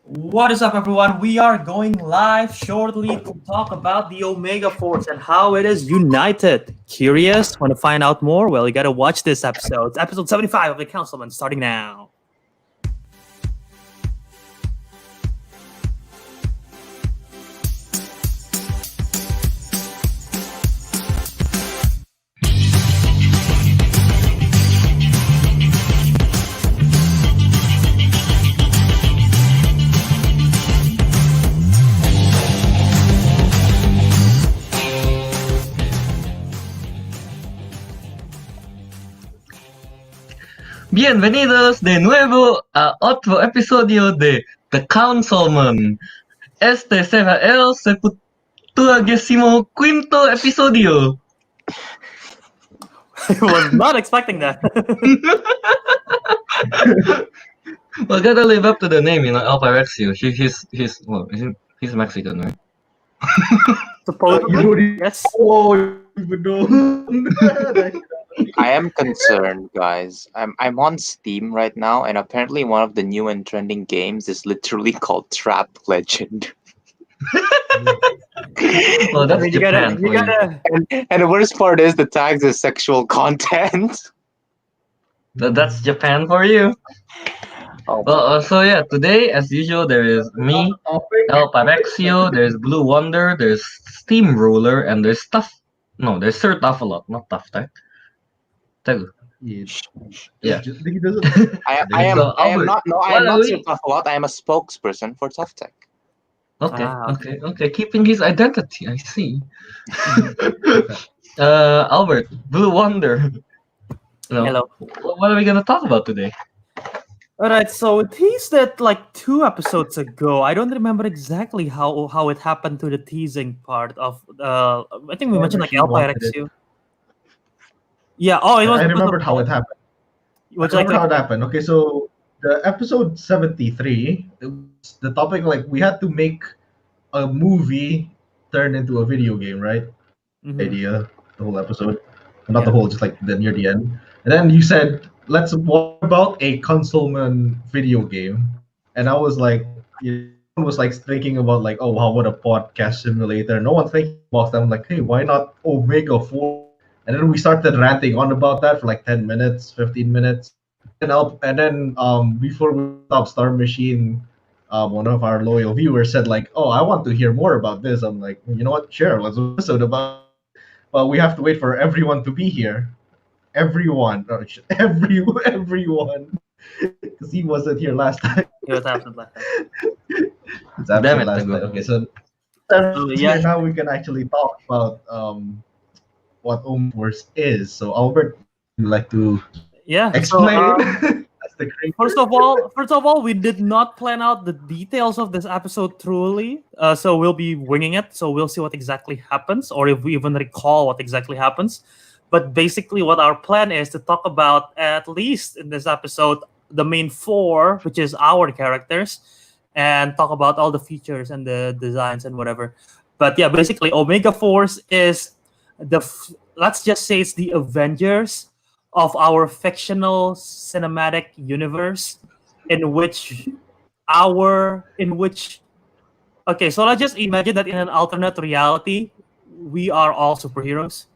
What is up, everyone? We are going live shortly to talk about the Omega Force and how it is united. Curious? Want to find out more? Well, you got to watch this episode. It's episode 75 of the Councilmen, starting now. Bienvenidos de nuevo a otro episodio de The Councilmen. Este será el 75º episodio. I was not expecting that. Well, gotta live up to the name, El Pyrexio. He's Mexican, right? Supposedly, yes. I am concerned, guys. I'm on Steam right now, and apparently one of the new and trending games is literally called Trap Legend. Well, that's You Japan. gotta. And the worst part is the tags is sexual content. That's Japan for you. Oh, Well, today, as usual, there is me, El Pyrexio, there's Blue Wonder, there's Steamroller, and there's there's Sir Tafalot, not Tough Tech. Teguh. Yeah. He doesn't. I So, am Albert, not. No, I what am are not we- Sir Tough a lot. I am a spokesperson for Tough Tech. Okay, keeping his identity, I see. Albert, Blue Wonder. Hello. What are we gonna talk about today? All right, so it teased that like 2 episodes ago. I don't remember exactly how it happened to the teasing part of. I think we mentioned like she El wanted Pyrexio. Yeah. Oh, it was. I remembered how it happened. Which I remember how it happened. Okay, so the episode 73, the topic like we had to make a movie turn into a video game, right? Idea, the whole episode, not the Yeah. whole, just like the near the end. And then you said, "Let's what about a Councilman video game?" And I was like, everyone was like thinking about like, oh, how about a podcast simulator? No one's thinking about that. I'm like, hey, why not Omega 4? And then we started ranting on about that for like 10 minutes, 15 minutes. And then before we stopped, Star Machine, one of our loyal viewers said like, "Oh, I want to hear more about this." I'm like, you know what? Sure, let's do an episode about. But we have to wait for everyone to be here. Everyone, everyone, because he wasn't here last time. It was absent last time. It's absent Damn it, last Teguh. time. Okay, so yeah. now we can actually talk about what Omniverse is. So Albert, would you like to Yeah. explain? So, That's the great. First of all, we did not plan out the details of this episode truly. So we'll be winging it. So we'll see what exactly happens, or if we even recall what exactly happens. But basically, what our plan is to talk about, at least in this episode, the main 4, which is our characters, and talk about all the features and the designs and whatever. But yeah, basically, Omega Force is let's just say it's the Avengers of our fictional cinematic universe, in which okay, so let's just imagine that in an alternate reality we are all superheroes,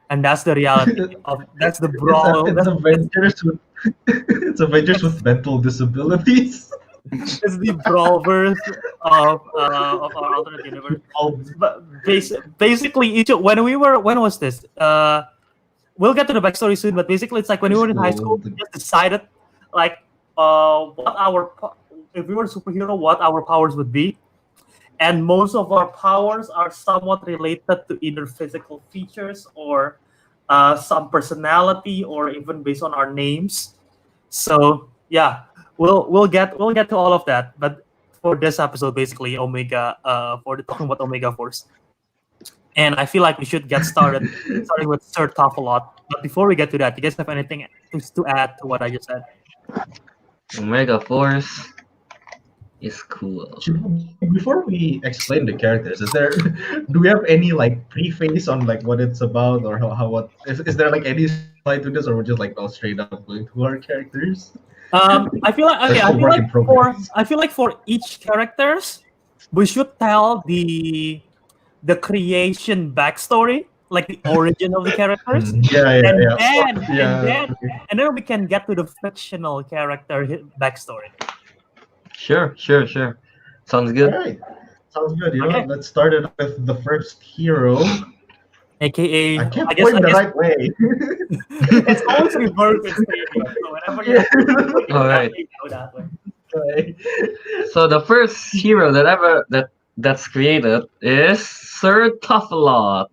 and that's the reality of that's the brawl. It's Avengers with it's Avengers with mental disabilities. It's the brawlverse of our alternate universe. But basically, when was this? We'll get to the backstory soon, but basically, it's like when we were in high school, we just decided, like, if we were a superhero, what our powers would be, and most of our powers are somewhat related to either physical features or some personality, or even based on our names. So yeah, we'll get to all of that, but for this episode, basically talking about Omega Force. And I feel like we should get started, starting with Sir Tough a lot. But before we get to that, do you guys have anything to add to what I just said? Omega Force is cool. Before we explain the characters, do we have any like preface on like what it's about, or how what is there like any slide to this, or we're just like straight up going to our characters? I feel like okay. That's a work in progress. I feel like for each characters, we should tell the creation backstory, like the origin of the characters, Yeah, yeah, and yeah. then Yeah. and then we can get to the fictional character backstory. Sure. Sounds All good. right. Sounds good. You know, Okay. what? Let's start it with the first hero. AKA, I can't I guess, point the right way. it's always reversed in Stadia, so whenever you All right. go that way. Okay. So the first hero that's created is Sir Toughalot.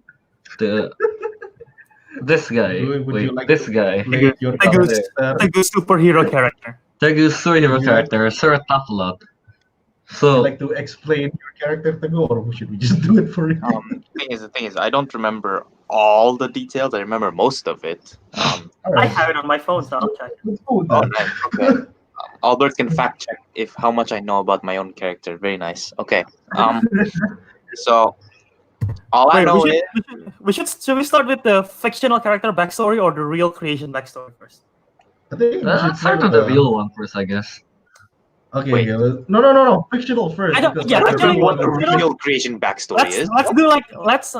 This guy. Would you Wait, like this to guy. play your Teguh's character? Teguh's superhero character. Teguh's superhero Yeah. character, Sir Toughalot. Would So you like to explain your character, Teguh, or should we just do it for you? The thing is, I don't remember all the details. I remember most of it. All I right. have it on my phone, so I'll check. Let's go with Oh, that. nice. Okay. Albert can fact check if how much I know about my own character. Very nice. Okay. So all I Wait, know we is should we start with the fictional character backstory or the real creation backstory first? I think we should let's start with the real one first, I guess. Okay, Wait. okay. No. Fictional first. I don't- because yeah, that's actually, what the fictional- real creation backstory is. Let's do like let's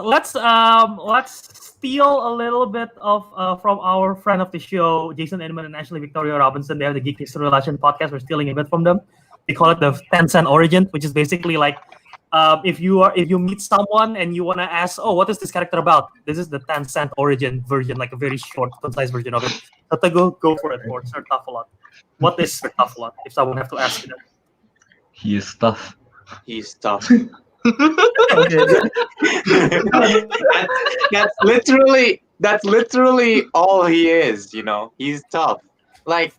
steal a little bit of from our friend of the show, Jason Edmund and Ashley Victoria Robinson. They have the Geek History Relation podcast. We're stealing a bit from them. They call it the 10-cent origin, which is basically like if you meet someone and you want to ask, oh, what is this character about? This is the 10-cent origin version, like a very short, concise version of it. So to go for it for Sir Toughalot. What is Sir Toughalot? If someone have to ask you that. He is tough. He's tough. Okay. That's literally all he is. You know, he's tough. Like,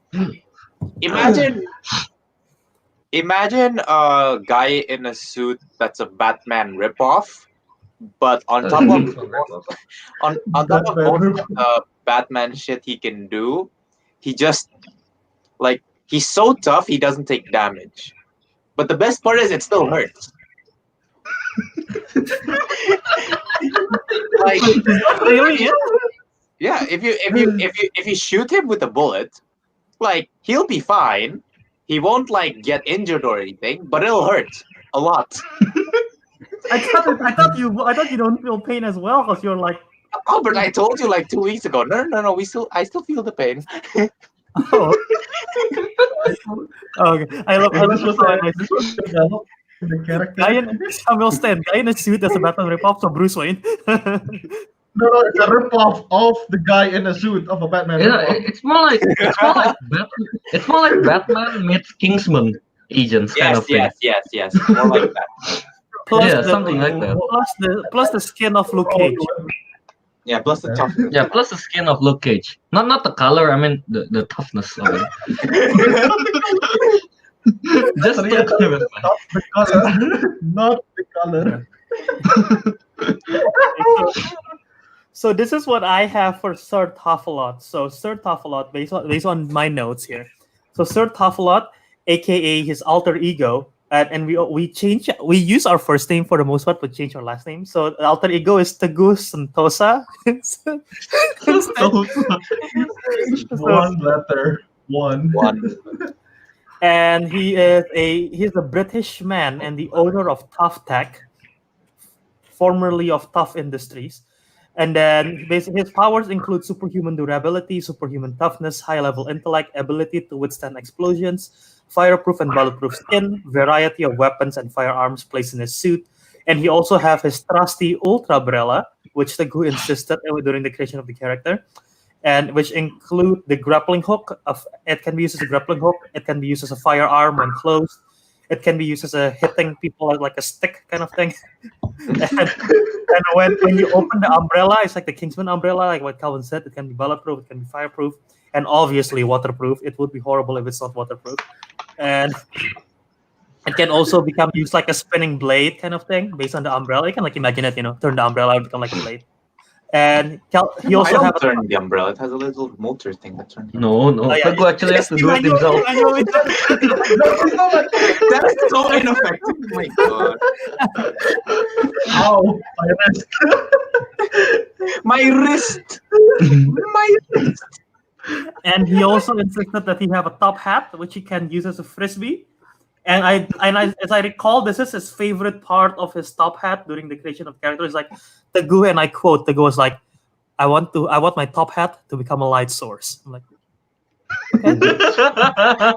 imagine a guy in a suit that's a Batman ripoff, but on top of on top of most of the Batman shit he can do, he just like he's so tough he doesn't take damage. But the best part is it still hurts. Like Really? yeah, if you shoot him with a bullet, like he'll be fine. He won't like get injured or anything, but it'll hurt a lot. I thought you don't feel pain as well because you're like, Albert, I told you like 2 weeks ago. No. I still feel the pain. oh. Okay. I love This was this. the character. Guy in Samuel Stan, guy in a suit as a Batman ripoff, so Bruce Wayne. No, it's a ripoff of the guy in a suit of a Batman. Yeah, ripoff. it's more like Batman meets Kingsman agents kind of thing. Yes. More like that. Plus Yeah, the, something like that. Plus the skin of Luke Cage. Yeah, plus the tough. Yeah, plus the skin of Luke Cage. Not the color, I mean the toughness of it. Just Sorry, to clarify. not the color. Not the color. So this is what I have for Sir Toughalot. So Sir Toughalot, based on my notes here. So Sir Toughalot, aka his alter ego, and we use our first name for the most part, but change our last name. So the alter ego is Teguh Santoso. One letter. One. And he's a British man and the owner of Tough Tech, formerly of Tough Industries. And then basically his powers include superhuman durability, superhuman toughness, high-level intellect, ability to withstand explosions, fireproof and bulletproof skin, variety of weapons and firearms placed in his suit. And he also have his trusty Ultra Umbrella, which Teguh insisted during the creation of the character, and which include the grappling hook. It can be used as a grappling hook. It can be used as a firearm when closed. It can be used as a hitting people like a stick kind of thing. and when you open the umbrella, it's like the Kingsman umbrella, like what Kelvin said. It can be bulletproof. It can be fireproof, and obviously waterproof. It would be horrible if it's not waterproof. And it can also become used like a spinning blade kind of thing based on the umbrella. You can like imagine it, turn the umbrella and become like a blade. And he I also don't have turn the umbrella. It has a little motor thing that turns. No. yeah, Teguh actually has to do it himself. That's so ineffective. Oh my god. Ow! My wrist. My wrist. My wrist. And he also insisted that he have a top hat, which he can use as a frisbee. And as I recall, this is his favorite part of his top hat during the creation of character. It's like Teguh, and I quote, Teguh was like, I want my top hat to become a light source. I'm like, okay.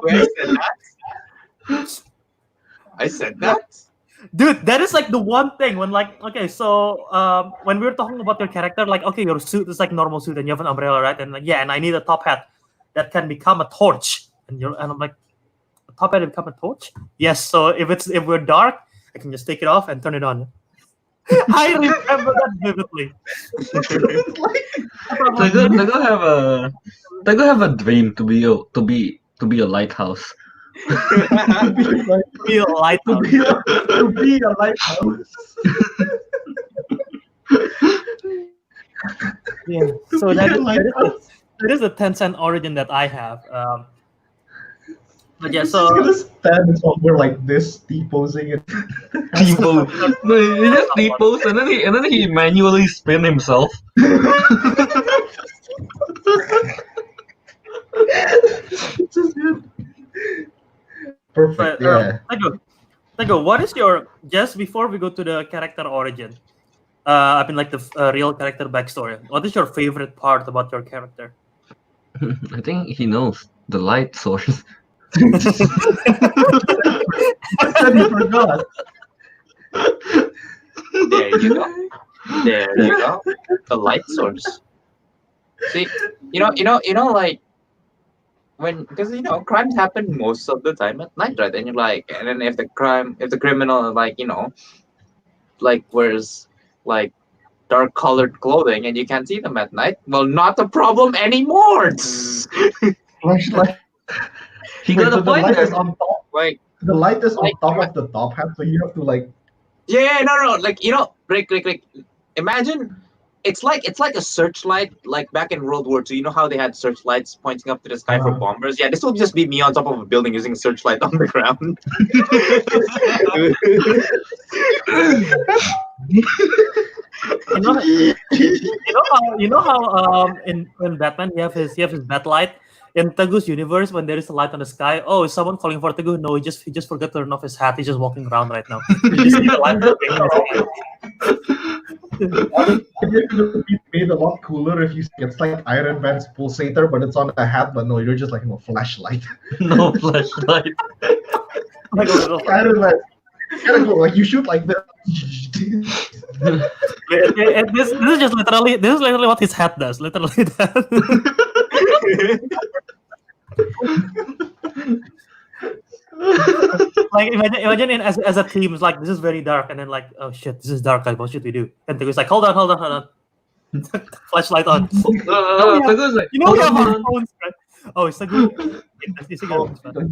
Where I said that? I said that? Dude, that is like the one thing when like, okay, so when we were talking about your character, like, okay, your suit is like normal suit and you have an umbrella, right? And like, yeah, and I need a top hat that can become a torch. And I'm like, a top hat to become a torch? Yes. So if we're dark, I can just take it off and turn it on. I remember that vividly. Teguh have a dream to be a lighthouse. To be a lighthouse. To be a lighthouse. Yeah. So that is the 10-cent origin that I have. But yeah, He's so gonna stand somewhere like this, T-posing it. T-pose. No, he just T-pose and then he manually spin himself. It's just good. Perfect. but, Yeah. Teguh, what is your, just before we go to the character origin, I mean like the real character backstory, what is your favorite part about your character? I think he knows the light source. I said he forgot. There you go. There you go. The light source. See, like when, because crimes happen most of the time at night, right? And you're like, and then if the criminal, like, like wears like dark colored clothing and you can't see them at night, well, not a problem anymore. Flashlight. He Wait, got so a the point light there. is on top. Like, The light is on Like, top of the top hat, so you have to like. yeah, no, like Rick. Imagine it's like a searchlight, like back in World War II. You know how they had searchlights pointing up to the sky for bombers? Yeah, this will just be me on top of a building using a searchlight on the ground. You know how in Batman he have his bat light. In Teguh's universe, when there is a light on the sky, oh, is someone calling for Teguh? No, he just forgot to turn off his hat. He's just walking around right now. You just see the light. It would be made a lot cooler if you. It's like Iron Man's pulsator, but it's on a hat. But no, you're just like flashlight. No flashlight. Like a little Iron Man. You gotta go like you shoot like this. This is just literally what his hat does. Literally that. Like imagine as a team, it's like this is very dark, and then like, oh shit, this is dark. Like, what should we do? And Teguh's like, hold on. Flashlight on. Teguh's like, You know we have our phones, right? Oh, it's Teguh.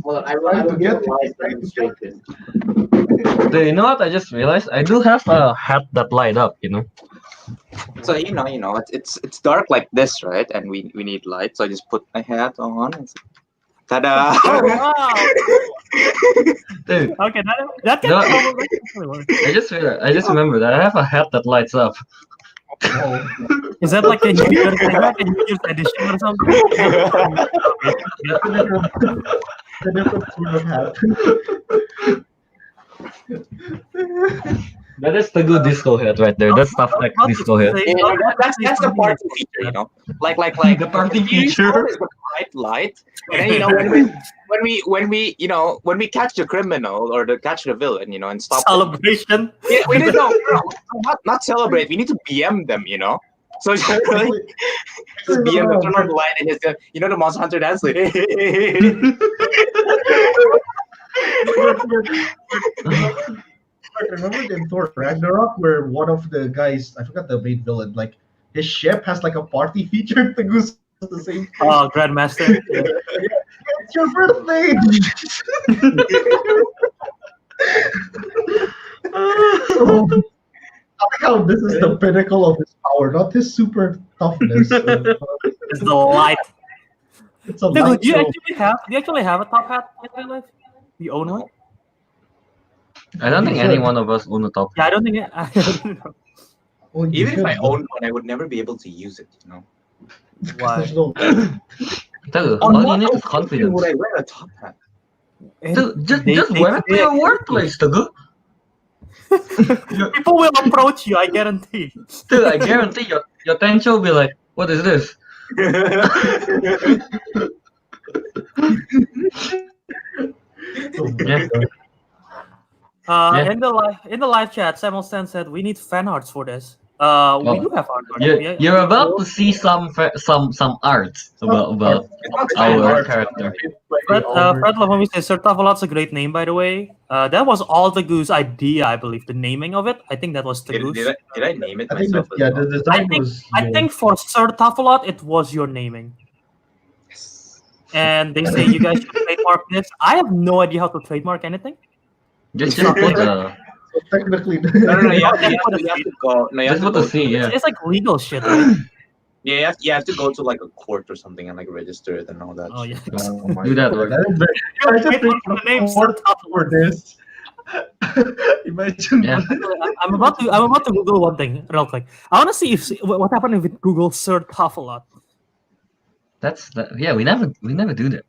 Well, I will get demonstrated. You know what? I just realized I do have a hat that light up. So it's dark like this, right? And we need light. So I just put my hat on. Ta-da! Oh wow! Dude, Okay, that can No. probably work. I just remembered that I have a hat that lights up. Is that like a New Year's edition or something? The different sort of hat. That is the good disco hat right there. That's stuff like disco hat. That's the party feature, Like The party feature. is the bright light, and then when we catch the criminal or catch the villain, and stop them. Celebration. Yeah, we need not celebrate. We need to BM them, So just BM them, turn on the light, and just the Monster Hunter dance. Like, Remember in Thor Ragnarok where one of the guys, I forgot the main villain, like his ship has like a party feature. The goose does the same thing. Oh, Grandmaster. Yeah. It's your birthday. So, I like how this is the pinnacle of his power, not his super toughness. It's the light. It's a Teguh, light do you show. actually have a top hat in real life? Do you own one? I don't think any one of us own a top. Yeah, I don't think I don't know. Oh, you even if should, I though. owned one, I would never be able to use it. Why? There's no- Teguh, On all you what need is occasion confidence. would I wear a top hat? Teguh, just They- wear it to they- your workplace, Teguh. People will approach you, I guarantee. Teguh, I guarantee your tencho will be like, what is this? Oh my Yeah. God. Yeah. In the live chat, Samuel Stan said we need fan arts for this. We do have art. You're about to see some art about our character. Fred Lavami says Sir Tavalot's a great name, by the way. That was all Teguh's idea, I believe. The naming of it, I think that was Teguh's. Did I name it I think myself? that, yeah, the design I think for Sir Tavalot, it was your naming. And they say you guys should trademark this. I have no idea how to trademark anything. Just put a So technically, No, you have to go. No, you have just to put go. a C, yeah. It's like legal shit, right? Yeah, you have to go to like a court or something and like register it and all that. Oh yeah. shit. oh my Do that God, work. that is very. I just Trademark think the name Sir for Tavalot. this. Imagine. Yeah. I'm about to Google one thing real quick. I want to see if what happened if it Google Sir Tavalot. Yeah, we never do that.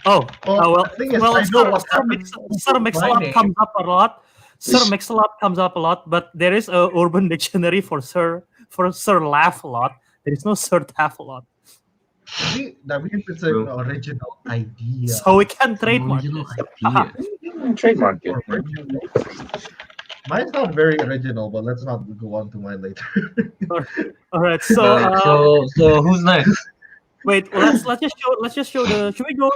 Oh, Well, the thing is, I know what happened Sir with my Mix-a-Lot name. comes up a lot. Sir Mix-a-Lot comes up a lot, but there is a Urban Dictionary for Sir Laugh-a-Lot. There is no Sir Taff-a-lot. See, that means it's an original idea. So we can trademark Original this. idea. Trademark it. Mine's not very original, but let's not go on to mine later. All right, so So who's next? wait, let's just show the. Should we go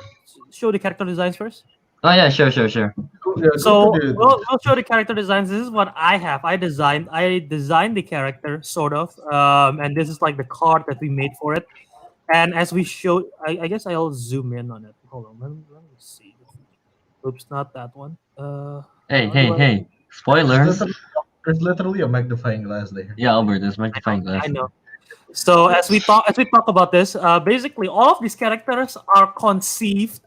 show the character designs first? Oh yeah, sure. Yeah, So go to the- we'll show the character designs. This is what I have. I designed the character sort of, and this is like the card that we made for it. And as we show, I guess I'll zoom in on it. Hold on, let me see. Oops, not that one. Hey. Spoilers. There's literally a magnifying glass there. Yeah, Albert, there's magnifying glass. I know. So as we talk about this, basically all of these characters are conceived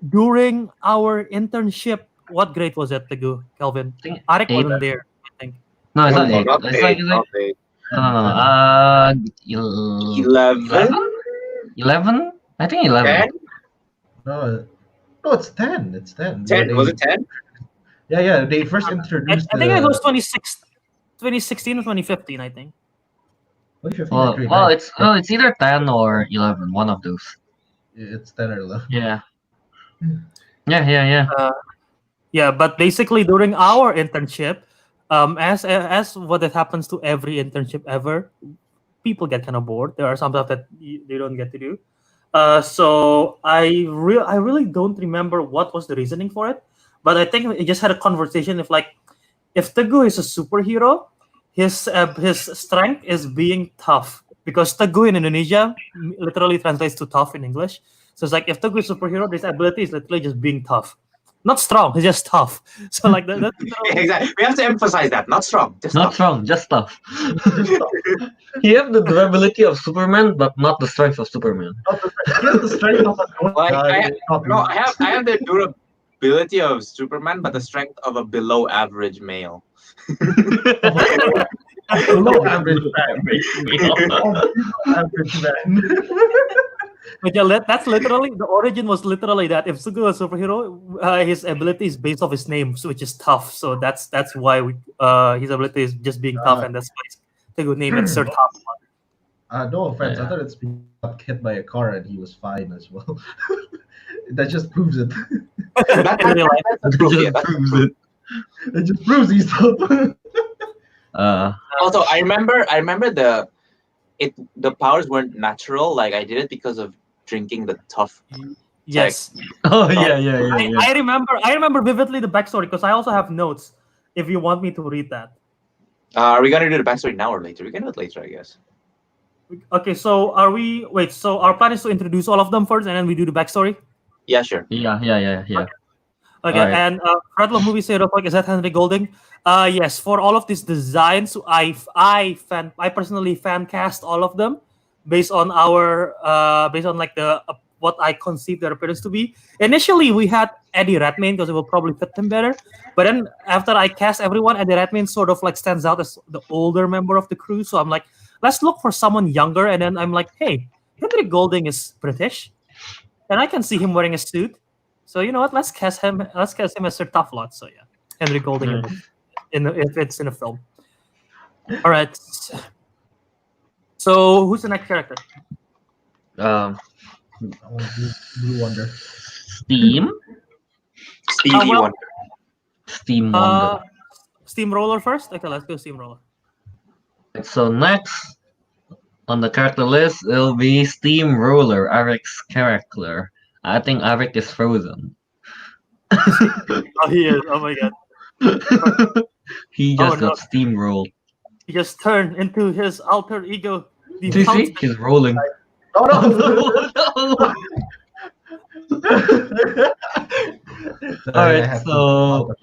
during our internship. What grade was it, Teguh, Kelvin? I think Ariq eight. wasn't there, I think. No, it's not No, eight. not It's eight, like not eight. 11? 11? I think 11. 10? No, it's 10. It's 10. 10? Was it 10? Yeah. They first introduced. I think it was 2016 or 2015, I think. Well, it's either 10 or 11, one of those. It's 10 or 11. Yeah. Yeah. Yeah, but basically during our internship, as what it happens to every internship ever, people get kind of bored. There are some stuff that they don't get to do. So I really don't remember what was the reasoning for it, but I think we just had a conversation. If Teguh is a superhero, his strength is being tough, because Teguh in Indonesia literally translates to tough in English. So it's like if Teguh is a superhero, his ability is literally just being tough. Not strong, he's just tough. So like that's Exactly. We have to emphasize that. Not strong. Just Not tough. strong, just tough. He have the durability of Superman, but not the strength of Superman. He has the strength of a Like, guy. I have the durability of Superman, but the strength of a below average male. Below average man. Average man. But yeah, that's literally the origin was literally that if Teguh is a superhero, his ability is based off his name, which is tough. So that's why his ability is just being tough, and that's why Teguh named it Sir Tough. No offense, Yeah. I thought it's being hit by a car and he was fine as well. That just proves it. In real life. That's proof, yeah, that's proves proof. it. It just proves he's tough. Also, I remember the powers weren't natural. Like I did it because of drinking the tough. Yes. Oh yeah. I remember vividly the backstory because I also have notes. If you want me to read that. Are we gonna do the backstory now or later? We can do it later, I guess. Okay, so so our plan is to introduce all of them first, and then we do the backstory. Yeah, sure. Yeah. Okay, Alright. and Fred Love Movie said, "Is that Henry Golding?" Yes. For all of these designs, I personally fan cast all of them based on like the what I conceived their appearance to be. Initially, we had Eddie Redmayne because it will probably fit him better. But then after I cast everyone, Eddie Redmayne sort of like stands out as the older member of the crew. So I'm like, let's look for someone younger. And then I'm like, hey, Henry Golding is British, and I can see him wearing a suit. So you know what? Let's cast him. Let's cast him as Sir Toughlot. So yeah, Henry Golding if it's in a film. All right. So who's the next character? Blue Wonder. Steam. Stevie well- Wonder. Steam Wonder. Steamroller first. Okay, let's go Steamroller. So next on the character list, it'll be Steamroller, Ariq's character. I think Ariq is frozen. Oh, he is. Oh my god. He just no. got steamrolled. He just turned into his alter ego. The Do you see? Councilmen. He's rolling. Oh No. Alright, so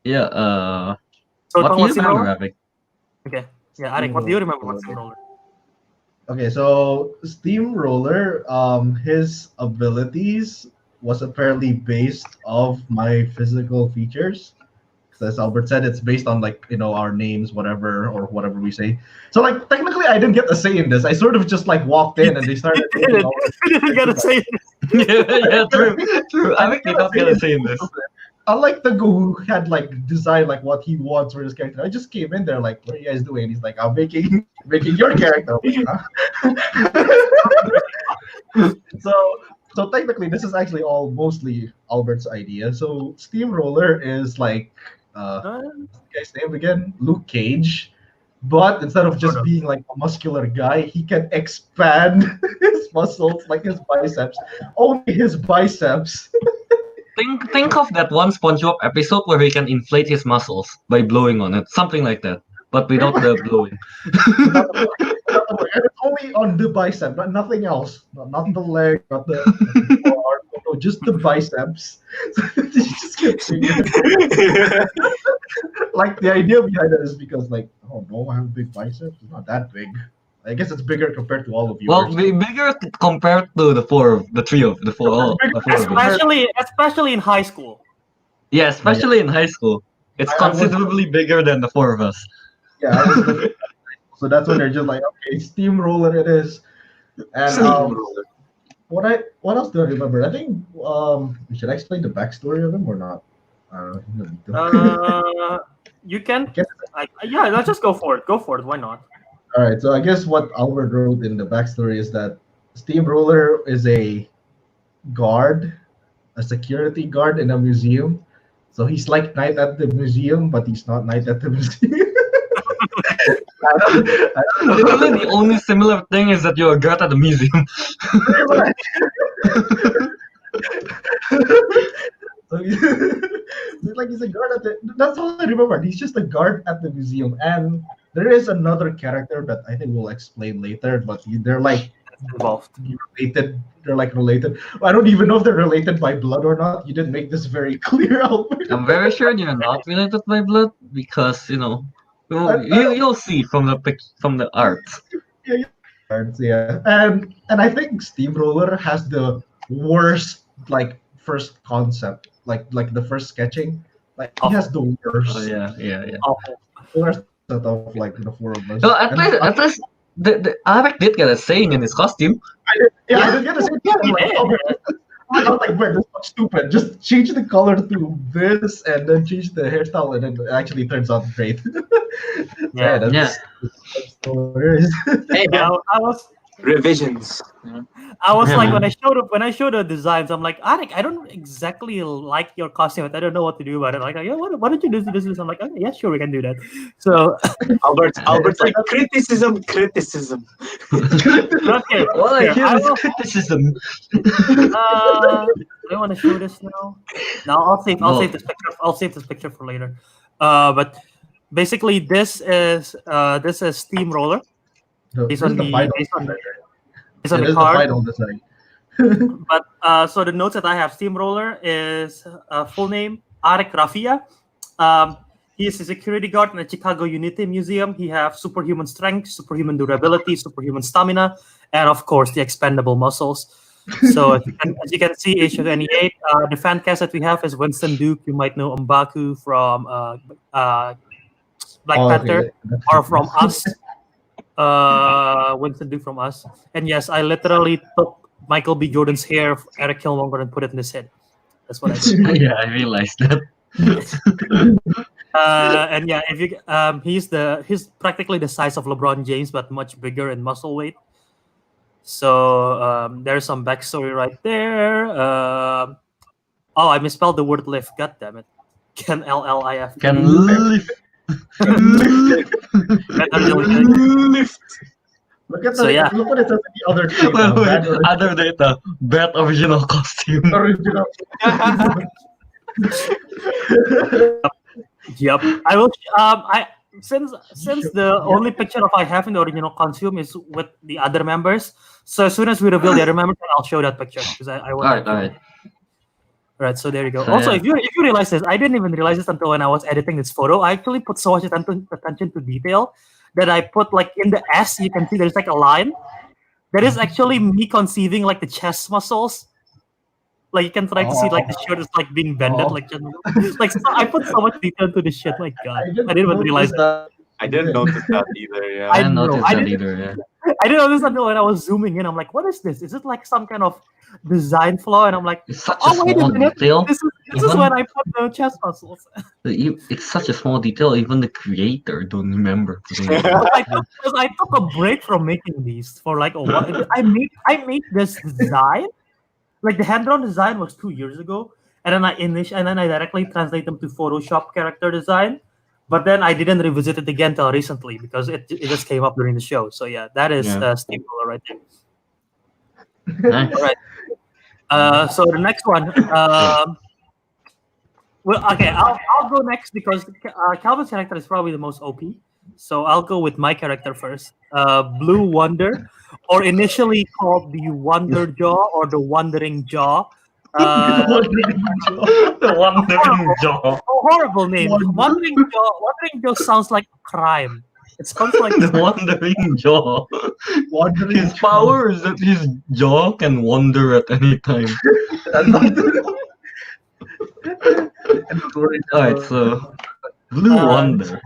yeah, So what talking do you about Steamroller? remember, Ariq? Okay. Yeah, Ariq, what do you remember about Steamroller? Okay, so Steamroller, his abilities was apparently based off my physical features. As Albert said, it's based on our names, whatever, or whatever we say. So technically, I didn't get a say in this. I sort of just walked in and they started. You didn't get to say it. yeah, true. Ariq did not get a say in this. Unlike Teguh, who had designed what he wants for his character, I just came in there what are you guys doing? And he's like, I'm making your character. So technically, this is actually all mostly Albert's idea. So Steamroller is what's the guy's name again? Luke Cage. But instead of just being a muscular guy, he can expand his muscles, his biceps. Only his biceps. Think of that one SpongeBob episode where he can inflate his muscles by blowing on it, something like that, but without the blowing. And it's only on the bicep, nothing else. Not the leg, not the arm, no, just the biceps. You just keep saying it. The idea behind it is because oh no, I have big biceps. It's not that big. I guess it's bigger compared to all of you. Well, bigger compared to the four of us. Especially in high school. Yeah, especially in high school. It's considerably bigger than the four of us. Yeah, so that's when they're just okay, Steamroller it is. And what else do I remember? I think should I explain the backstory of him or not? I don't know. You can. Yeah, let's just go for it. Go for it. Why not? All right, so I guess what Albert wrote in the backstory is that Steamroller is a security guard in a museum. So he's like Knight at the museum, but he's not Knight at the museum. Literally, the only similar thing is that you're a guard at the museum. So he's a guard at the. That's all I remember. He's just a guard at the museum, and there is another character that I think we'll explain later. But they're involved. Related. They're related. I don't even know if they're related by blood or not. You didn't make this very clear, Albert. I'm very sure you're not related by blood because you'll see from the art. Yeah, and I think Steamroller has the worst first concept, the first sketching. He has the worst. Oh yeah. Worst out of the four of us. So at least the Ariq did get a saying in his costume. I did get a saying. I was man, this looks stupid. Just change the color to this, and then change the hairstyle, and then it actually turns out great. That's Hey, Yeah, I was revisions. when I showed the designs, I'm like, Ariq, I don't exactly like your costume. I don't know what to do about it. Why don't you do this? I'm like, okay, yeah, sure, we can do that. So Albert's like criticism. okay, All I hear I is will- criticism. I want to show this now. No, I'll save this picture. I'll save this picture for later. But basically, this is Steamroller. Based on the card. final design. But so the notes that I have, Steamroller is full name Ariq Rafia. He is a security guard in the Chicago Unity Museum. He has superhuman strength, superhuman durability, superhuman stamina, and of course the expendable muscles. So as you can see, age 28. The fan cast that we have is Winston Duke. You might know M'Baku from Black Panther, or from Us. Winston Duke from Us. And yes, I literally took Michael B. Jordan's hair, Eric Killmonger, and put it in his head. That's what I did. Yeah, I realized that. And yeah, if you he's practically the size of LeBron James, but much bigger in muscle weight. So there's some backstory right there. Oh, I misspelled the word lift. God damn it. Can LLIF. Can lift. Lift. Look at So, yeah. look what it says in the other data. Wait, other data. Bad original costume. Original. Yep. I will. Since the only picture of I have in the original costume is with the other members. So as soon as we reveal the other members, I'll show that picture because I want. Alright. Right, so there you go. So, Also, yeah. if you realize this, I didn't even realize this until when I was editing this photo. I actually put so much attention to detail that I put like in the S, you can see there's like a line. That is actually me conceiving like the chest muscles. Like you can try to see like the shirt is like being bended, like so I put so much detail into this shit. Like God, I didn't even realize that. I didn't notice that either. Yeah. I didn't know, notice I that didn't- either, yeah. I didn't notice until when I was zooming in. I'm like, what is this? Is it like some kind of design flaw? And I'm like, It's such a oh wait a small minute, detail. this is Even- when I put the chest muscles. It's such a small detail, even the creator don't remember putting it. I took a break from making these for like a while. I made this design, like the hand-drawn design was 2 years ago, and then I directly translate them to Photoshop character design, but then I didn't revisit it again till recently because it just came up during the show. So yeah, that is Yeah. Steamroller right there. Nice. Alright. So the next one. Well, okay, I'll go next because Calvin's character is probably the most OP. So I'll go with my character first. Blue Wonder, or initially called the Wonder Jaw or the Wandering Jaw. The wandering jaw. Horrible name. Wandering Jaw sounds like a crime. It sounds like The wandering jaw. Wandering His power is that his jaw can wander at any time. Alright, so Blue Wonder.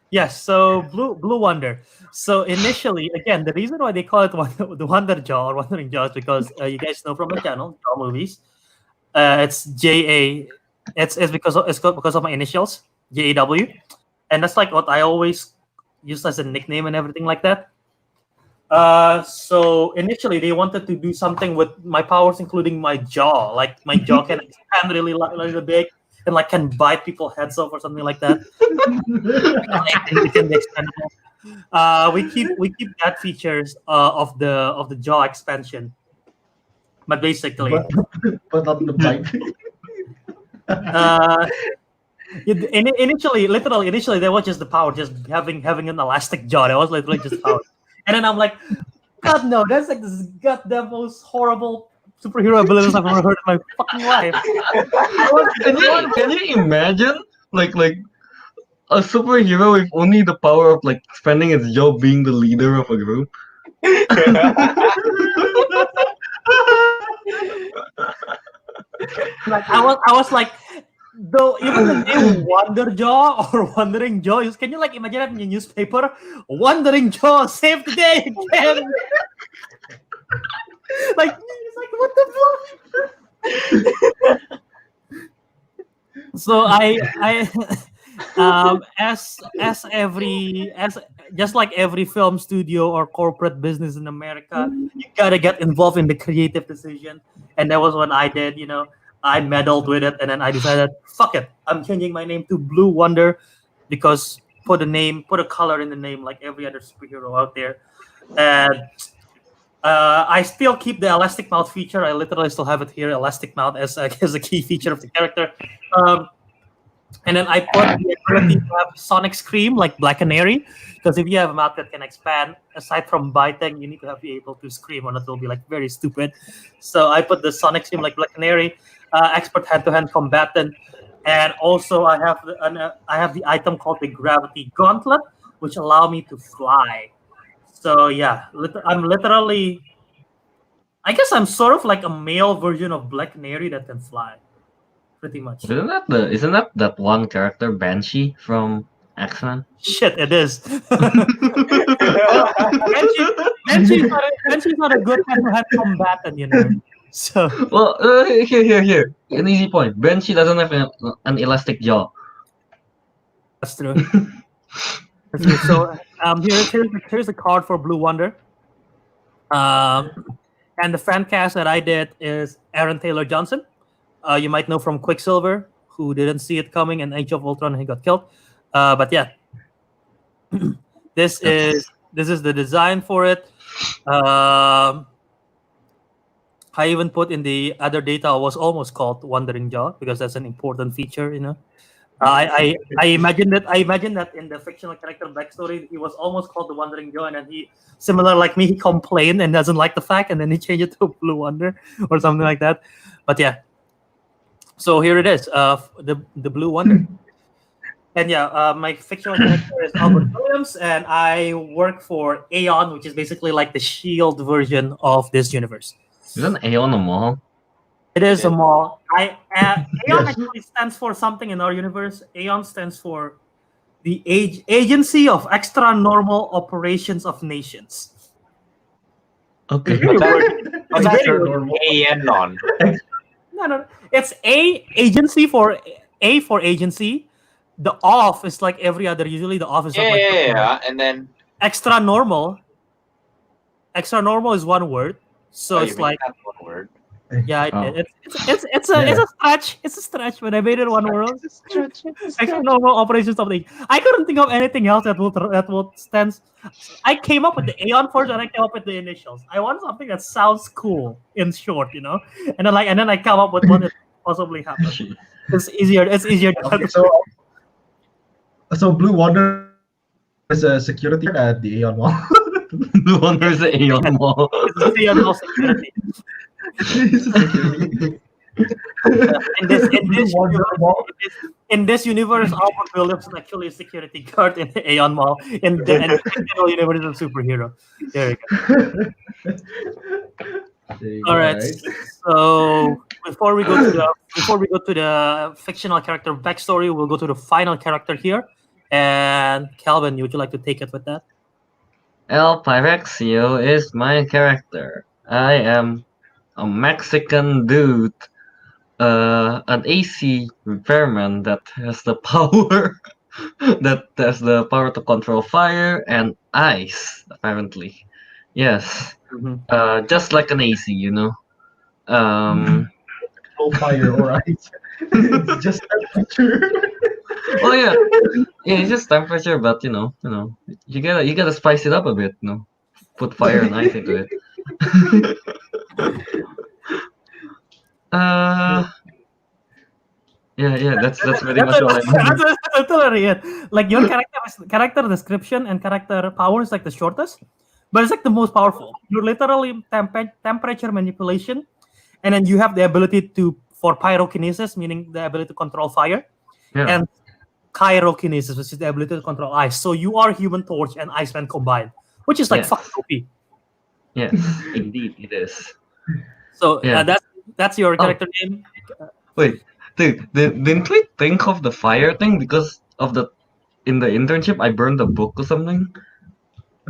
Yes, so Blue Wonder. So initially, again, the reason why they call it the Wonder Jaw or Wandering Jaw is because you guys know from the channel, Jaw movies. It's JA. It's because of my initials, JAW, and that's like what I always use as a nickname and everything like that. So initially they wanted to do something with my powers, including my jaw. Like my jaw can expand really big and like can bite people's heads off or something like that. It can be expandable. We keep that features of the jaw expansion, but basically, but not the bite. initially that was just the power, just having an elastic jaw. That was literally just power. And then I'm like, God no, that's like this goddamn most horrible superhero abilities I've ever heard in my fucking life. Can you imagine like a superhero with only the power of like spending its job being the leader of a group? Like I was like, though even the name Wonder Jaw or Wandering Jaw, can you like imagine that in your newspaper? Wandering Jaw saved the day again. Like it's like what the fuck? So I as just like every film studio or corporate business in America, you gotta get involved in the creative decision, and that was what I did. You know, I meddled with it, and then I decided, fuck it, I'm changing my name to Blue Wonder because put a color in the name like every other superhero out there, and I still keep the elastic mouth feature. I literally still have it here, elastic mouth as a key feature of the character. And then I put the ability to have sonic scream like Black Canary, because if you have a mouth that can expand, aside from biting, you need to be able to scream, or it will be like very stupid. So I put the sonic scream like Black Canary, expert hand-to-hand combatant, and also I have the item called the Gravity Gauntlet, which allow me to fly. So yeah, I'm literally, I guess I'm sort of like a male version of Black Canary that can fly. Pretty much. Isn't that that one character Banshee from X-Men? Shit, it is. Benshi's not a good hand-to-hand combatant, you know. So Well, here. An easy point. Benchy doesn't have an elastic jaw. that's true. That's true. So here's a card for Blue Wonder. And the fan cast that I did is Aaron Taylor Johnson. You might know from Quicksilver, who didn't see it coming in Age of Ultron and he got killed. But yeah, this is the design for it. I even put in the other data I was almost called Wandering Jaw because that's an important feature, you know. I imagine that in the fictional character backstory he was almost called the Wandering Jaw, and then he, similar like me, he complained and doesn't like the fact, and then he changed it to Blue Wonder or something like that. But yeah, so here it is, the Blue Wonder. And yeah, my fictional character is Albert Williams, and I work for Aeon, which is basically like the Shield version of this universe. Isn't Aeon a mall? It is a mall. Aeon actually stands for something in our universe. Aeon stands for the Agency of Extra Normal Operations of Nations. Okay. What's that Aeon? No. It's agency for agency. The off is like every other. Usually the off is Yeah, and then extra normal. Extra normal is one word, so it's like one word. Yeah, I did. It's a stretch. It's a stretch, but I made it one word. Extra normal operations of the. I couldn't think of anything else that would stand. I came up with the Aeon first, and I came up with the initials. I want something that sounds cool in short, you know. And then I come up with what it possibly happens. It's easier. Okay, so Blue Wonder is a security at the Aeon Mall. Blue Wonder is the Aeon mall. It's the Aeon security. In this universe, Albert Williams is actually a security guard in the Aeon Mall. In the fictional universe, is a superhero. There you go. All right. So before we go to the fictional character backstory, we'll go to the final character here. And Kelvin, would you like to take it with that? El Pyrexio is my character. I am a Mexican dude, an AC repairman that has the power to control fire and ice. Apparently, yes, just like an AC, you know. No fire or ice. It's just temperature. Oh yeah, it's just temperature, but you know, you gotta spice it up a bit, you know. Put fire and ice into it. Yeah, that's pretty much all I know. That's totally it. Like your character description and character power is like the shortest, but it's like the most powerful. You're literally temperature manipulation, and then you have the ability for pyrokinesis, meaning the ability to control fire, and pyrokinesis, which is the ability to control ice. So you are Human Torch and Iceman combined, which is like fucking OP. Yes, indeed it is. So that's your character name. Wait, dude, didn't we think of the fire thing because of in the internship I burned a book or something?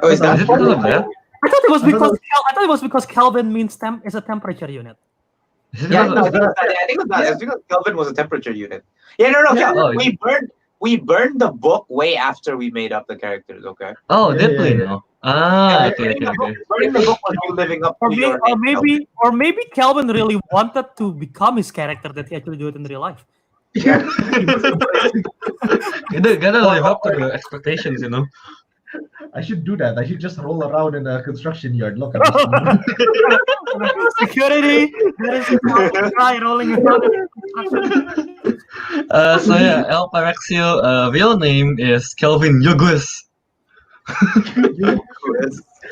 Oh, is it because of that? I thought it was because Kelvin means is a temperature unit. Yeah, no, I think it's because Kelvin was a temperature unit. Yeah, no. We burned the book way after we made up the characters. Okay. Oh, did we know? Okay. Burning the book was you living up to your name, or maybe Kelvin really wanted to become his character that he actually do it in real life. You gotta live up to the expectations, you know. I should do that. I should just roll around in a construction yard. Look at this. Security. There is a guy rolling around in construction. So yeah, El Pyrexio, real name is Kelvin Yohanes.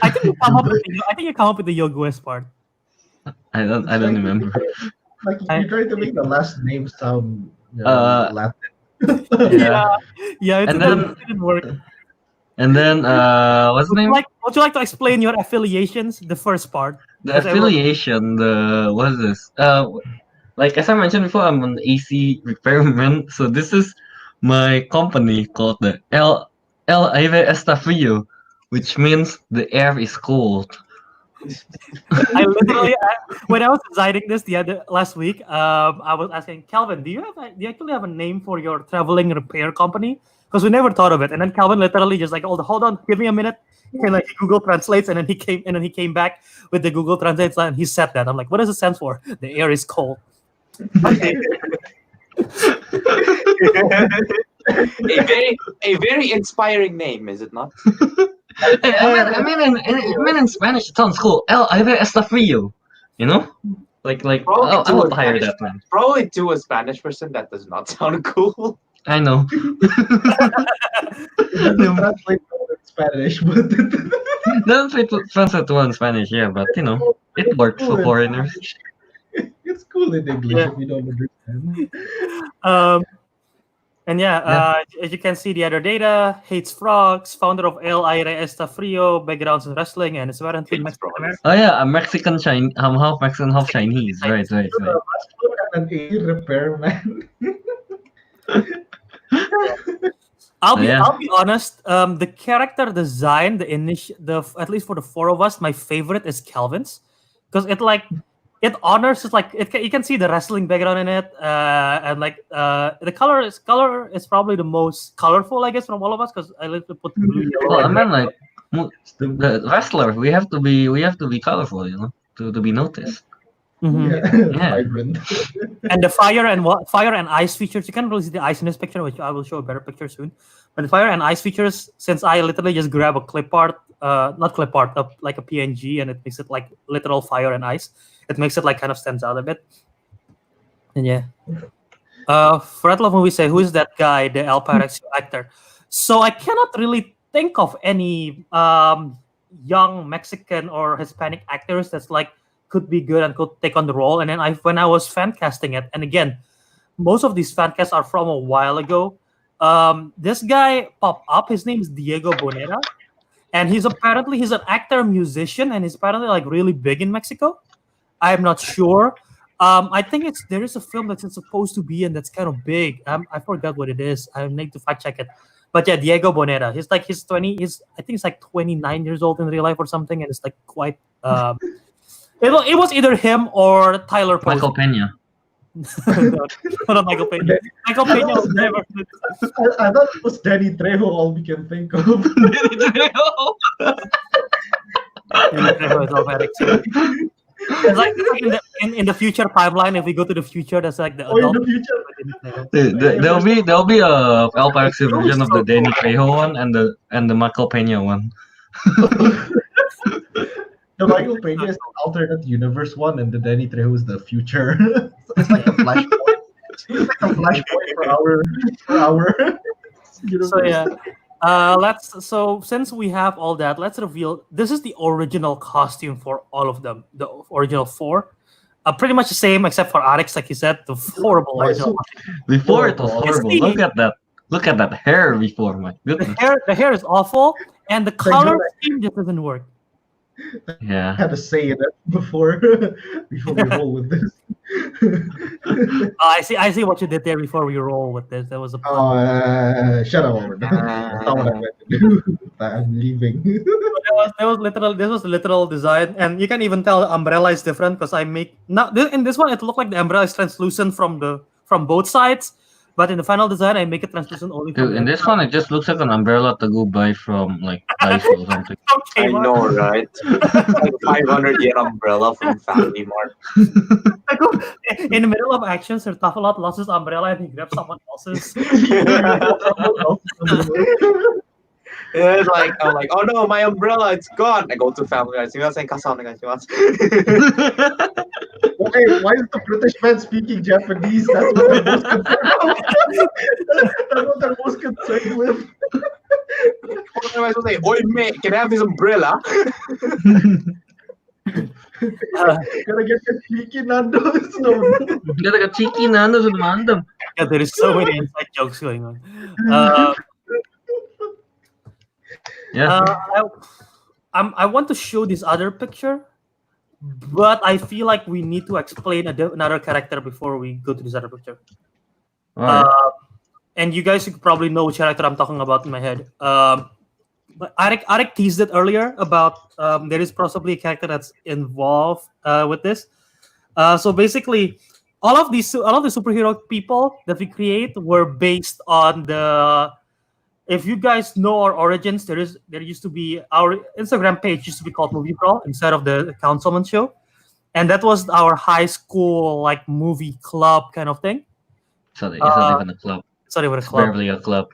I think you come up with the Yogues part. I don't remember. Like you tried to make the last name sound Latin. Yeah. It didn't work. And then what's the name? Would you like to explain your affiliations? The first part. The affiliation. What is this? Like as I mentioned before, I'm an AC repairman. So this is my company called the El Aire Está Frío, which means the air is cold. I literally, when I was designing this last week, I was asking Kelvin, do you actually have a name for your traveling repair company? Because we never thought of it. And then Kelvin literally just like, hold on, give me a minute. And like Google translates, and then he came back with the Google translates, and he said that. I'm like, what does it stand for? The air is cold. Okay. a very inspiring name, is it not? I mean, in Spanish it sounds cool. El Aire Está Frío. You know? Like, I would hire that man. Probably to a Spanish person, that does not sound cool. I know. It doesn't translate well in Spanish, but Doesn't translate well in Spanish, yeah, but you know, it works for foreigners. it's cool in English if you don't understand. And as you can see, the other data, hates frogs, founder of El Aire Está Frío, backgrounds in wrestling, and is apparently Mexican American. Oh yeah, a Mexican half Mexican, half Chinese. Right. And an A repairman. I'll be honest. The character design, at least for the four of us, my favorite is Kelvin's, because it honors you can see the wrestling background in it, and the color is probably the most colorful, I guess, from all of us, because I like to put blue, yellow. Well, I mean, the wrestler, we have to be colorful, you know, to be noticed. Mm-hmm. Yeah. And the fire and ice features, you can't really see the ice in this picture, which I will show a better picture soon. But the fire and ice features, since I literally just grab a clip art, not clip art, like a PNG, and it makes it like literal fire and ice. It makes it like kind of stands out a bit. And yeah. For that love movie, say, who is that guy, the El Pyrexio actor? So I cannot really think of any young Mexican or Hispanic actors that's like could be good and could take on the role. And then when I was fan casting it, and again, most of these fan casts are from a while ago. This guy popped up. His name is Diego Boneta, and he's an actor, musician, and he's apparently like really big in Mexico. I'm not sure. I think there is a film that's supposed to be in that's kind of big. I forgot what it is. I need to fact check it. But yeah, Diego Boneta. He's 20. I think he's like 29 years old in real life or something, and it's like quite. It was either him or Tyler Posey. Michael Pena. No, not Michael Pena. Michael Pena was never. I thought it was Danny Trejo, all we can think of. Danny Trejo is all very exciting. It's like in the future timeline, if we go to the future, that's like the adult. In the future. There'll be a El Pyrexio version of the Danny Trejo one and the Michael Pena one. The Michael Pena is the alternate universe one, and the Danny Trejo is the future. So it's like a flashpoint. It's like a flashpoint for our universe. So yeah, so since we have all that, let's reveal this is the original costume for all of them, the original four. Pretty much the same except for Ariq, like you said, the horrible original. Before it was horrible. Look at that hair before, my goodness. The hair is awful, and the color scheme just doesn't work. Yeah. I had to say it before we roll with this. I see what you did there before we roll with this. There was a shut up over there. That's not what I meant to do. I'm leaving. This was literal design, and you can even tell the umbrella is different because in this one it looked like the umbrella is translucent from both sides. But in the final design, I make it translucent only. Dude, in this one, it just looks like an umbrella to go buy from like Daiso or something. I know, right? Like 500 yen umbrella from Family Mart. In the middle of action, Sir Tafalot lost his umbrella and he grabbed someone else's. It's like I'm like, oh no, my umbrella, it's gone. I go to Family Mart. Why is the British man speaking Japanese? That's what I'm most concerned with. What am I supposed to say? Oi, mate, can I have this umbrella? Gotta get the cheeky Nando's. Gotta get cheeky Nando's with Mandam. Yeah, there is so many inside jokes going on. I want to show this other picture, but I feel like we need to explain another character before we go to this other picture. Right. and you guys probably know which character I'm talking about in my head. But Ariq teased it earlier about there is possibly a character that's involved with this. So basically, all of the superhero people that we create were based on the. If you guys know our origins, there used to be our Instagram page used to be called Movie Crawl instead of the Councilmen show, and that was our high school like movie club kind of thing. So it's not even a club. It's not even a It's club. barely a club.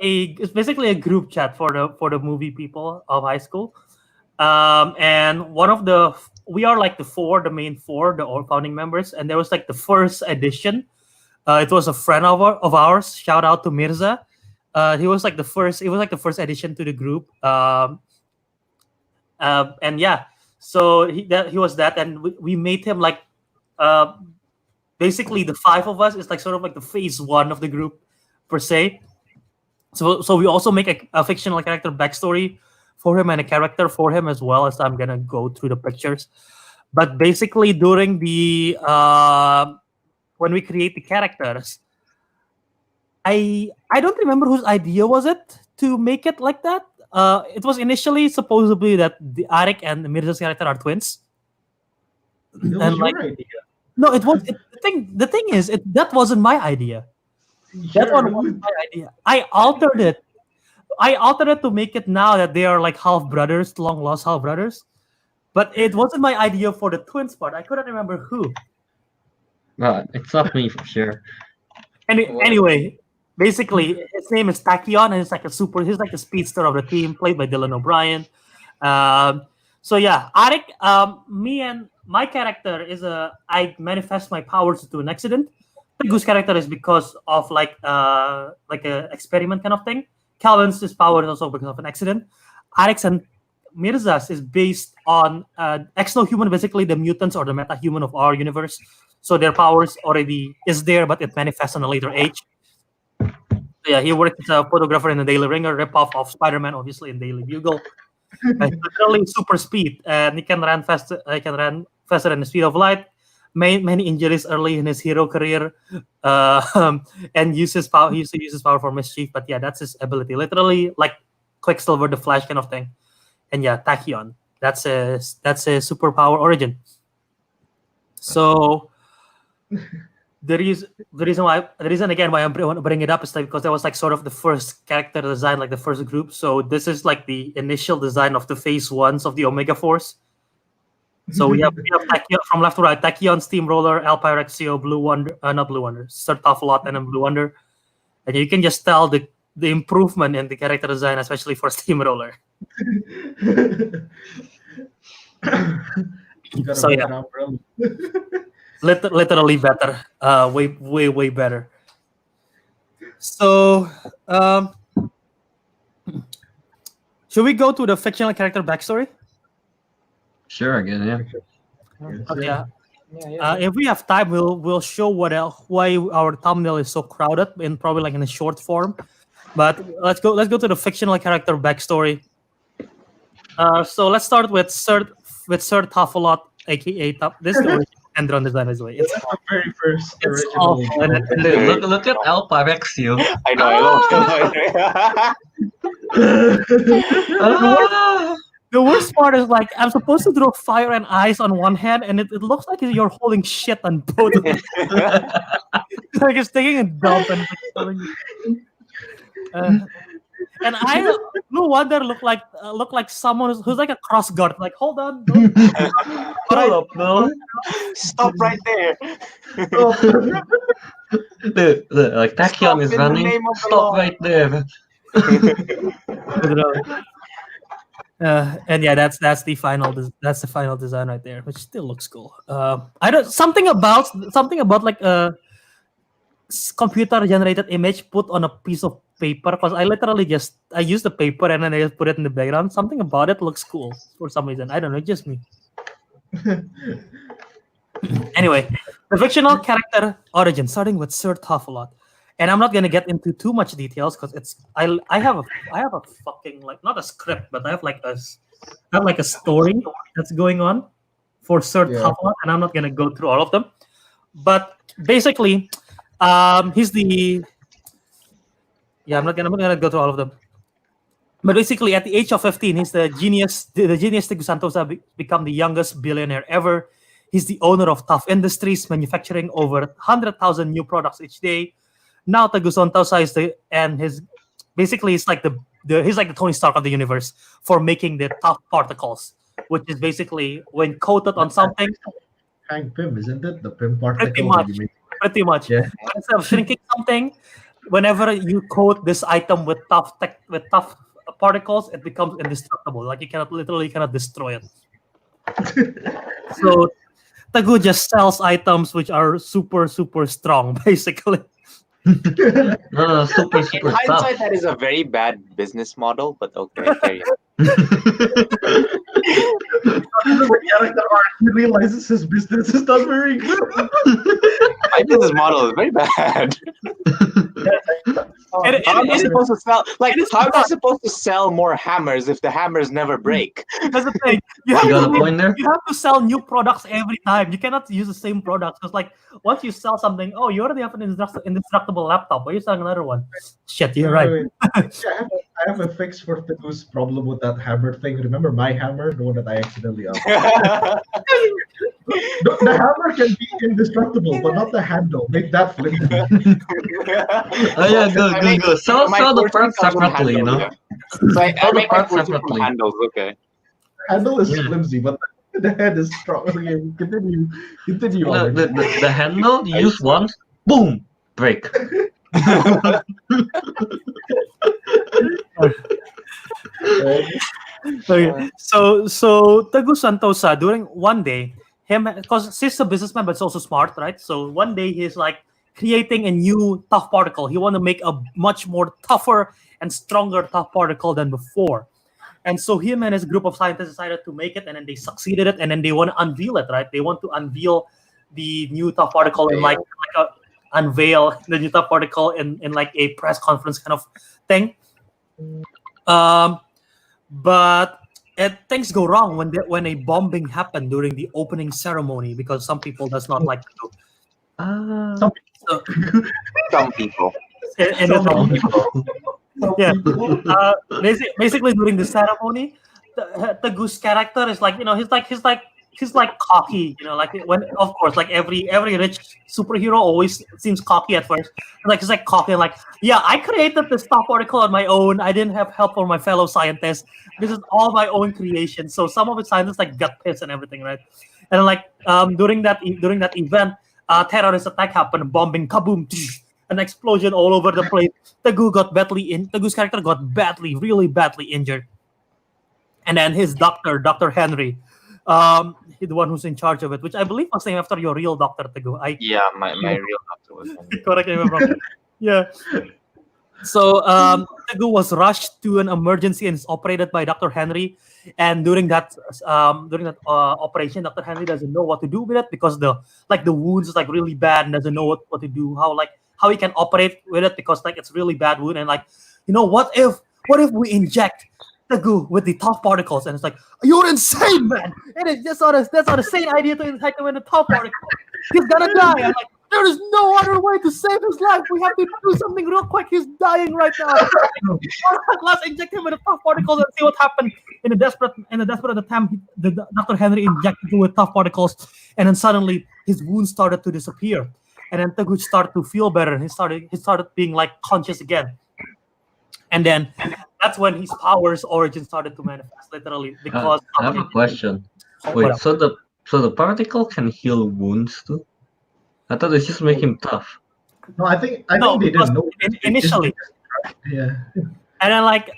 It's basically a group chat for the movie people of high school, and we are like the main four, the all founding members, and there was like the first edition. It was a friend of ours. Shout out to Mirza. He was like the first. It was like the first edition to the group. And yeah, so he was that, and we made him like basically the five of us is like sort of like the phase one of the group per se. So we also make a fictional character backstory for him and a character for him as well, as I'm gonna go through the pictures. But basically, during the when we create the characters, I don't remember whose idea was it to make it like that. It was initially supposedly that the Ariq and Mirza's character are twins. It was your idea. No, it was the thing is that wasn't my idea. That one wasn't my idea. I altered it to make it now that they are like half brothers, long lost half brothers. But it wasn't my idea for the twins part. I couldn't remember who. It's not me for sure. Anyway, basically his name is Tachyon, and he's like a speedster of the team, played by Dylan O'Brien. So yeah, Ariq, me and my character I manifest my powers into an accident. Teguh's character is because of like a experiment kind of thing. Kelvin's power is also because of an accident. Ariq's and Mirza's is based on exno-human, basically the mutants or the meta-human of our universe. So their powers already is there, but it manifests on a later age. So yeah, he worked as a photographer in the Daily Ringer, ripoff of Spider-Man, obviously in Daily Bugle. Literally super speed, and he can run faster. He can run faster than the speed of light. Many injuries early in his hero career, and he used to use his power for mischief. But yeah, that's his ability. Literally like Quicksilver, the Flash kind of thing. And yeah, Tachyon. That's a superpower origin. So the reason again why I want to bring it up is like because that was like sort of the first character design, like the first group. So this is like the initial design of the phase ones of the Omega Force. So we have Tachyon, from left to right: Tachyon, Steamroller, Pyrexio, Blue Wonder, not Blue Wonder, Sir Tough-a-Lot, and then Blue Wonder. And you can just tell the improvement in the character design, especially for Steamroller. So yeah, literally better, way better. So should we go to the fictional character backstory? Sure, again, yeah. Okay. If we have time, we'll show why our thumbnail is so crowded in probably like in a short form. But let's go to the fictional character backstory. So let's start with Sir Tough-a-Lot, aka This is the Endron design, as well. It's the very first original. Dude, look at Pyrexio. I know. The worst part is like I'm supposed to draw fire and ice on one hand, and it looks like you're holding shit on both of them. Like it's taking a dump and and Blue Wonder look like someone who's like a cross guard. Like, hold on, hold up, no. Stop right there. Dude, like Tachyon is running. Stop right there. And yeah, that's the final design right there, which still looks cool. I don't something about like a computer generated image put on a piece of paper, because I literally I use the paper and then I just put it in the background. Something about it looks cool for some reason. I don't know, just me. Anyway, the fictional character origin, starting with Sir Tough-a-Lot. And I'm not gonna get into too much details because I have a fucking like not a script, but I have like a story that's going on for Sir Tafla, and I'm not gonna go through all of them. But basically, he's the I'm not gonna go through all of them. But basically, at the age of 15, he's the genius. The genius Teguh Santoso become the youngest billionaire ever. He's the owner of Tough Industries, manufacturing over 100,000 new products each day. Now Teguh Santoso is he's like the Tony Stark of the universe for making the tough particles, which is basically when coated on something. Hank Pym, isn't it? The Pym particle. Pretty much. Yeah. Instead of shrinking something, whenever you coat this item with tough particles, it becomes indestructible. Like you cannot destroy it. So Teguh just sells items which are super strong, basically. Super In tough. hindsight, that is a very bad business model, but okay. Carry on. The character arc, he realizes his business is not very good. My business model is very bad. How am I supposed to sell? How am I supposed to sell more hammers if the hammers never break? That's the thing. You got a point there? You have to sell new products every time. You cannot use the same products because, like, once you sell something, oh, you already have an indestructible laptop. Why are you selling another one? Shit, you're right. Wait. I have a fix for Teguh's problem with that hammer thing. Remember my hammer, the one that I accidentally Yeah, the hammer can be indestructible, but not the handle. Make that flimsy. Oh yeah, good. Sell the parts separately, you know. So I Sell the make my parts fortune from separately. handles. Okay. Handle is Yeah. flimsy, but the head is strong. Okay, continue. The handle you use once, boom, break. Okay. So Teguh Santoso during one day, because he's a businessman but he's also smart, right? So one day he's like creating a new tough particle. He want to make a much more tougher and stronger tough particle than before. And so him and his group of scientists decided to make it, and then they succeeded it, and then they want to unveil it, right? They want to unveil the new tough particle and unveil the new tough particle in like a press conference kind of thing. But things go wrong when a bombing happened during the opening ceremony because some people does not like to do. Some people. Yeah. Basically during the ceremony, Teguh's character is like, he's like cocky, like when, of course, like every rich superhero always seems cocky at first. Like he's like cocky and like, yeah, I created this top article on my own. I didn't have help from my fellow scientists. This is all my own creation. So some of the scientists like got pissed and everything, right? And like during that event, terrorist attack happened, bombing, kaboom, an explosion all over the place. Teguh's character got really badly injured. And then his doctor, Dr. Henry, he's the one who's in charge of it, which I believe was named after your real doctor, Teguh. Yeah, my real doctor was. Correct me if I'm wrong. Yeah. So Teguh was rushed to an emergency and is operated by Dr. Henry. And during that operation, Dr. Henry doesn't know what to do with it because the wounds is like really bad and doesn't know what to do, how he can operate with it because like it's really bad wound, and like, what if we inject Teguh with the tough particles? And it's like, you're insane, man. That's not a sane idea to inject him with the tough particles. He's gonna die. I'm like, there is no other way to save his life. We have to do something real quick. He's dying right now. Let's inject him with the tough particles and see what happened. In a desperate attempt, Dr. Henry injected him with tough particles, and then suddenly his wounds started to disappear. And then Teguh started to feel better, and he started being like conscious again. And then that's when his powers origin started to manifest, literally. Because I have a question. Wait, so the particle can heal wounds too? I thought it just make him tough. No, I think they didn't know initially. Yeah. And then like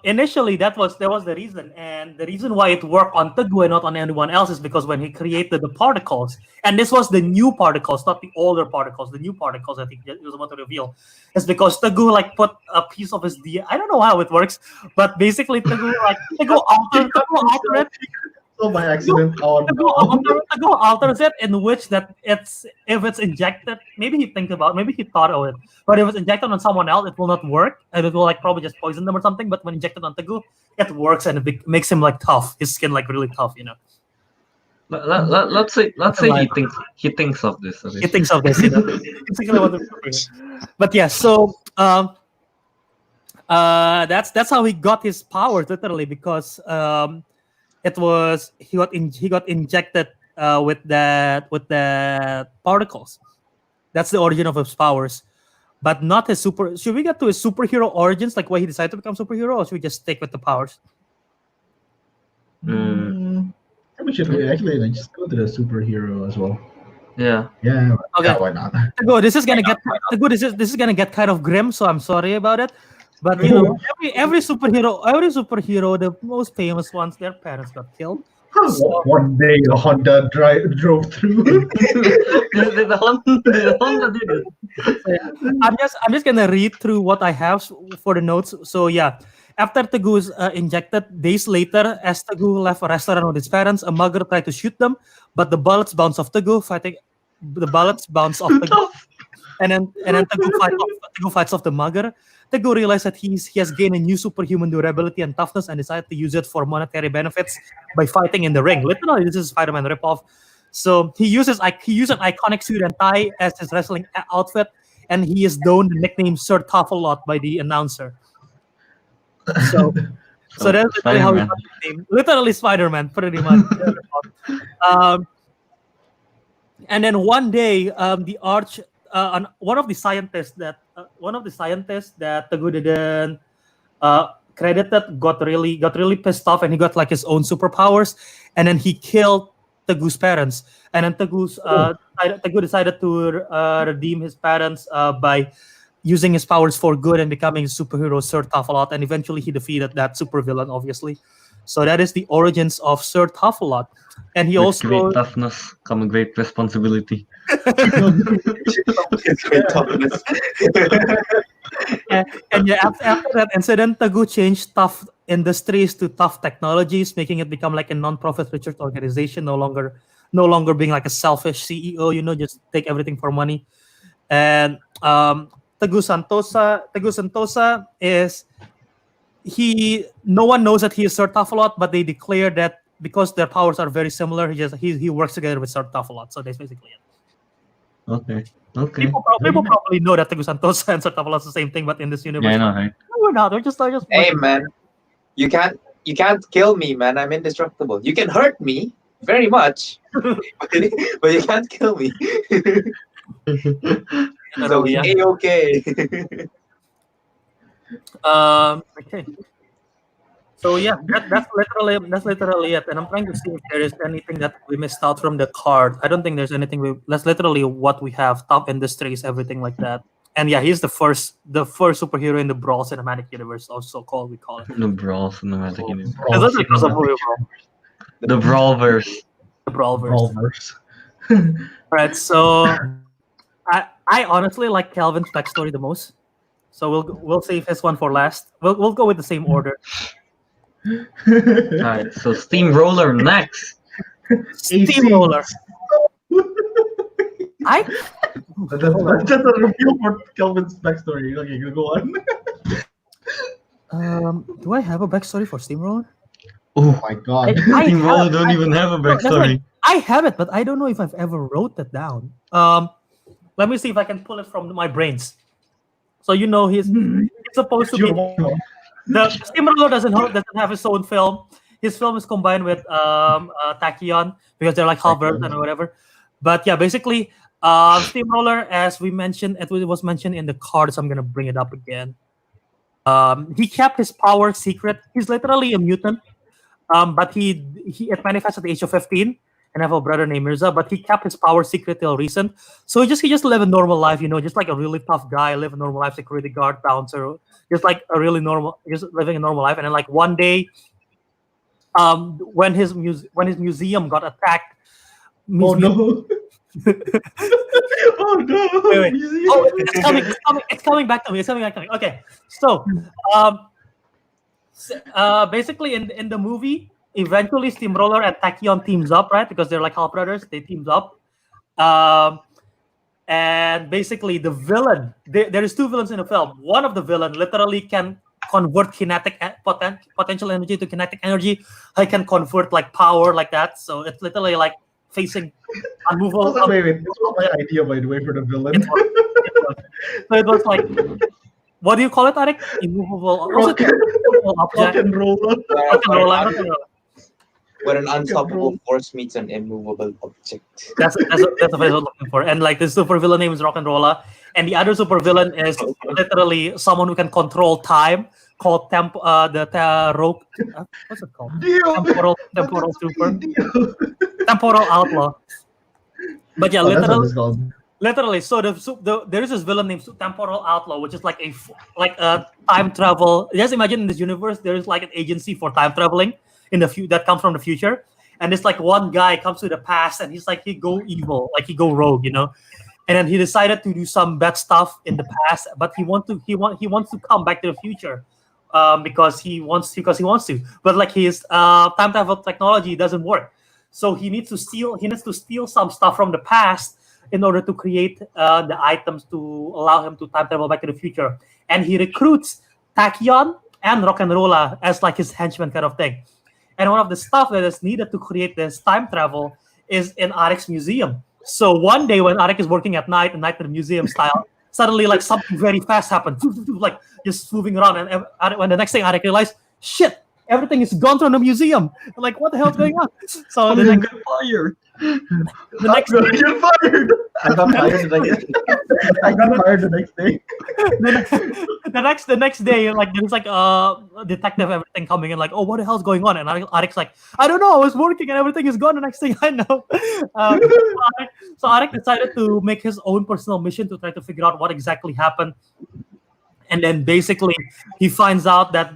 initially that was the reason, and the reason why it worked on Teguh and not on anyone else is because when he created the particles, and this was the new particles, not the older particles, the new particles I think he was about to reveal, is because Teguh like put a piece of his DNA. I don't know how it works, but basically Teguh altered it. So by accident, Teguh alters it in which that if it's injected, maybe he thought of it, but if it's injected on someone else, it will not work, and it will like probably just poison them or something. But when injected on Teguh, it works and it makes him like tough. His skin like really tough, Let's say he thinks of this. Okay? He thinks of this, exactly what but yeah, so that's how he got his powers, literally, because it was he got injected with that particles. That's the origin of his powers, but not his super. Should we get to his superhero origins, like why he decided to become superhero, or should we just stick with the powers? We should actually just go to the superhero as well. Yeah. Yeah. Okay. Yeah, why not? Teguh, this is gonna get kind of grim, so I'm sorry about it. But every superhero, the most famous ones, their parents got killed. So, One day a Honda drove through. the Honda did it. So, yeah, I'm just gonna read through what I have for the notes. So yeah, after Teguh is injected, days later, as Teguh left a restaurant with his parents, a mugger tried to shoot them, but the bullets bounce off Teguh, and then Teguh fights off the mugger. Teguh realized that he has gained a new superhuman durability and toughness, and decided to use it for monetary benefits by fighting in the ring. Literally, this is Spider-Man ripoff. So he used an iconic suit and tie as his wrestling outfit, and he is known the nickname Sir Tough a Lot by the announcer. So that's literally how he got the name. Literally Spider-Man, pretty much. And then one day, one of the scientists that Teguh didn't credited got really pissed off, and he got like his own superpowers, and then he killed Teguh's parents. And then Teguh decided to redeem his parents by using his powers for good and becoming a superhero, Sir Tough a Lot, and eventually he defeated that supervillain, obviously. So that is the origins of Sir Tough a Lot. And he also great toughness come a great responsibility. Great toughness. and yeah, after that incident, Teguh changed Tough Industries to Tough Technologies, making it become like a non-profit research organization, no longer being like a selfish CEO, just take everything for money. And Teguh Santoso is no one knows that he is Sir Tough a Lot, but they declare that because their powers are very similar, he works together with Sir Tough a Lot. So that's basically it. Okay. People probably know that Teguh Santoso and Sir Tough a Lot is the same thing, but in this universe, Yeah, I know, right? no, we're not. We're just Hey man, you can't kill me, man. I'm indestructible. You can hurt me very much, but you can't kill me. So yeah. okay. Okay. So yeah, that's literally it. And I'm trying to see if there is anything that we missed out from the card. I don't think there's anything. That's literally what we have: Top Industries, everything like that. And yeah, he's the first superhero in the Brawl cinematic universe, also we call it. The Brawl cinematic universe. That's because of movie Brawl. The Brawlverse. The Brawlverse. Brawlverse. Right. So I honestly like Kelvin's backstory the most. So we'll save his one for last. We'll go with the same order. Alright, so Steamroller next. Steamroller. That's a review for Kelvin's backstory. Okay, go on. Do I have a backstory for Steamroller? Oh my god. Steamroller don't even have a backstory. I have it, but I don't know if I've ever wrote that down. Let me see if I can pull it from my brains. So he's supposed to be. The Steamroller doesn't have his own film. His film is combined with Tachyon because they're like half brothers and whatever. But yeah, basically, Steamroller, as we mentioned, it was mentioned in the card, so I'm gonna bring it up again. He kept his power secret. He's literally a mutant, but it manifests at the age of 15. And I have a brother named Mirza, but he kept his power secret till recent. So he just live a normal life, just like a really tough guy, live a normal life, security guard, bouncer, just like a really normal, just living a normal life. And then like one day, when his museum got attacked, Oh no! Oh no! Wait. Oh, it's coming back to me. Okay, so basically in the movie, eventually Steamroller and Tachyon teams up, right? Because they're like half brothers. They teamed up. And basically the villain, there is two villains in the film. One of the villain literally can convert potential energy to kinetic energy. He can convert like power like that. So it's literally like facing unmovable. Wait. This was my idea, by the way, for the villain. So it was like, what do you call it, Ariq? Immovable. Rock and roller. Where an unstoppable force meets an immovable object. That's the phrase I was looking for. And like the super villain name is Rock and Roller, and the other super villain is literally someone who can control time, called Rogue. What's it called? Temporal Super, Temporal Outlaw. But yeah, literally. So there is this villain named Temporal Outlaw, which is like a time travel. Just imagine in this universe there is like an agency for time traveling in the that comes from the future, and it's like one guy comes to the past and he go evil, like he go rogue, and then he decided to do some bad stuff in the past, but he wants to come back to the future because he wants to, but like his time travel technology doesn't work, so he needs to steal some stuff from the past in order to create the items to allow him to time travel back to the future, and he recruits Tachyon and Rock and Roller as like his henchmen kind of thing. And one of the stuff that is needed to create this time travel is in Ariq's museum. So one day when Ariq is working at night in the museum style, suddenly like something very fast happened, like just moving around. And when the next thing Ariq realized, shit, everything is gone from the museum. Like, what the hell's going on? So the next, fired. The next day, you're fired. I got fired the next day. the next day, like there's like a detective, everything coming in, like, oh, what the hell's going on? And Ariq's like, I don't know, I was working and everything is gone. The next thing I know, so Ariq decided to make his own personal mission to try to figure out what exactly happened. And then basically he finds out that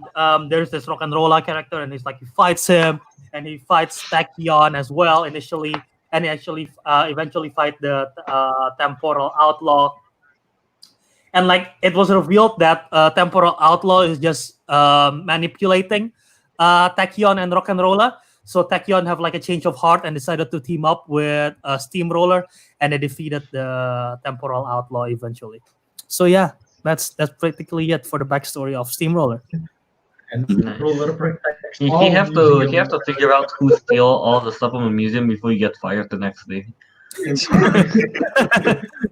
there's this Rock and Roller character, and he's like, he fights him, and he fights Tachyon as well initially, and he actually eventually fight the Temporal Outlaw. And like it was revealed that Temporal Outlaw is just manipulating Tachyon and Rock and Roller. So Tachyon have like a change of heart and decided to team up with Steamroller, and they defeated the Temporal Outlaw eventually. So yeah, that's practically it for the backstory of Steamroller. And Roller protects You all have museums. to figure out who steal all the stuff from the museum before you get fired the next day.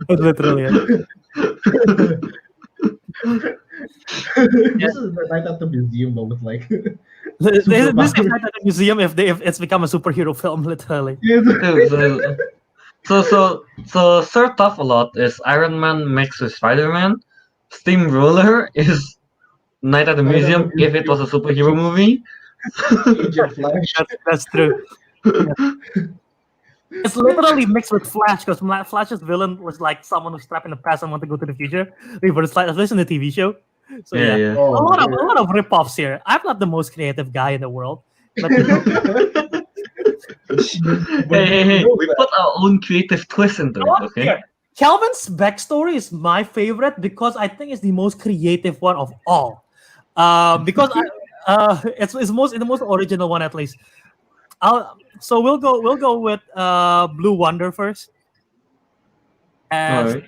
Literally. This is the night at the museum, but with like This is like at the museum if it's become a superhero film, literally. So Sir Tough-a-Lot is Iron Man mixed with Spider-Man. Steamroller is Night at the Museum if it was a superhero movie. Agent Flash. That's true. It's literally mixed with Flash, because Flash's villain was like someone who's trapped in the past and want to go to the future. Reverse Flash, at least in the TV show. So yeah. Oh, a lot of rip-offs here. I'm not the most creative guy in the world, but Hey, we put our own creative twist into it, okay? Here, Kelvin's backstory is my favorite because I think it's the most creative one of all. Because it's the most original one, at least. So we'll go with Blue Wonder first. As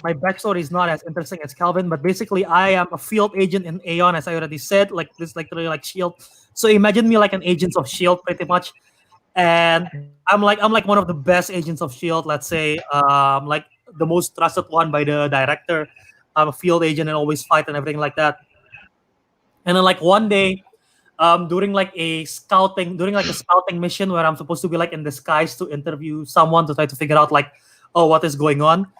my backstory is not as interesting as Kelvin, but basically I am a field agent in Aeon, as I already said, like this, like really like Shield. So imagine me like an agent of Shield, pretty much. And I'm like one of the best agents of Shield. Let's say, like the most trusted one by the director. I'm a field agent and always fight and everything like that. And then like one day, during a scouting mission where I'm supposed to be like in disguise to interview someone to try to figure out like, oh, what is going on.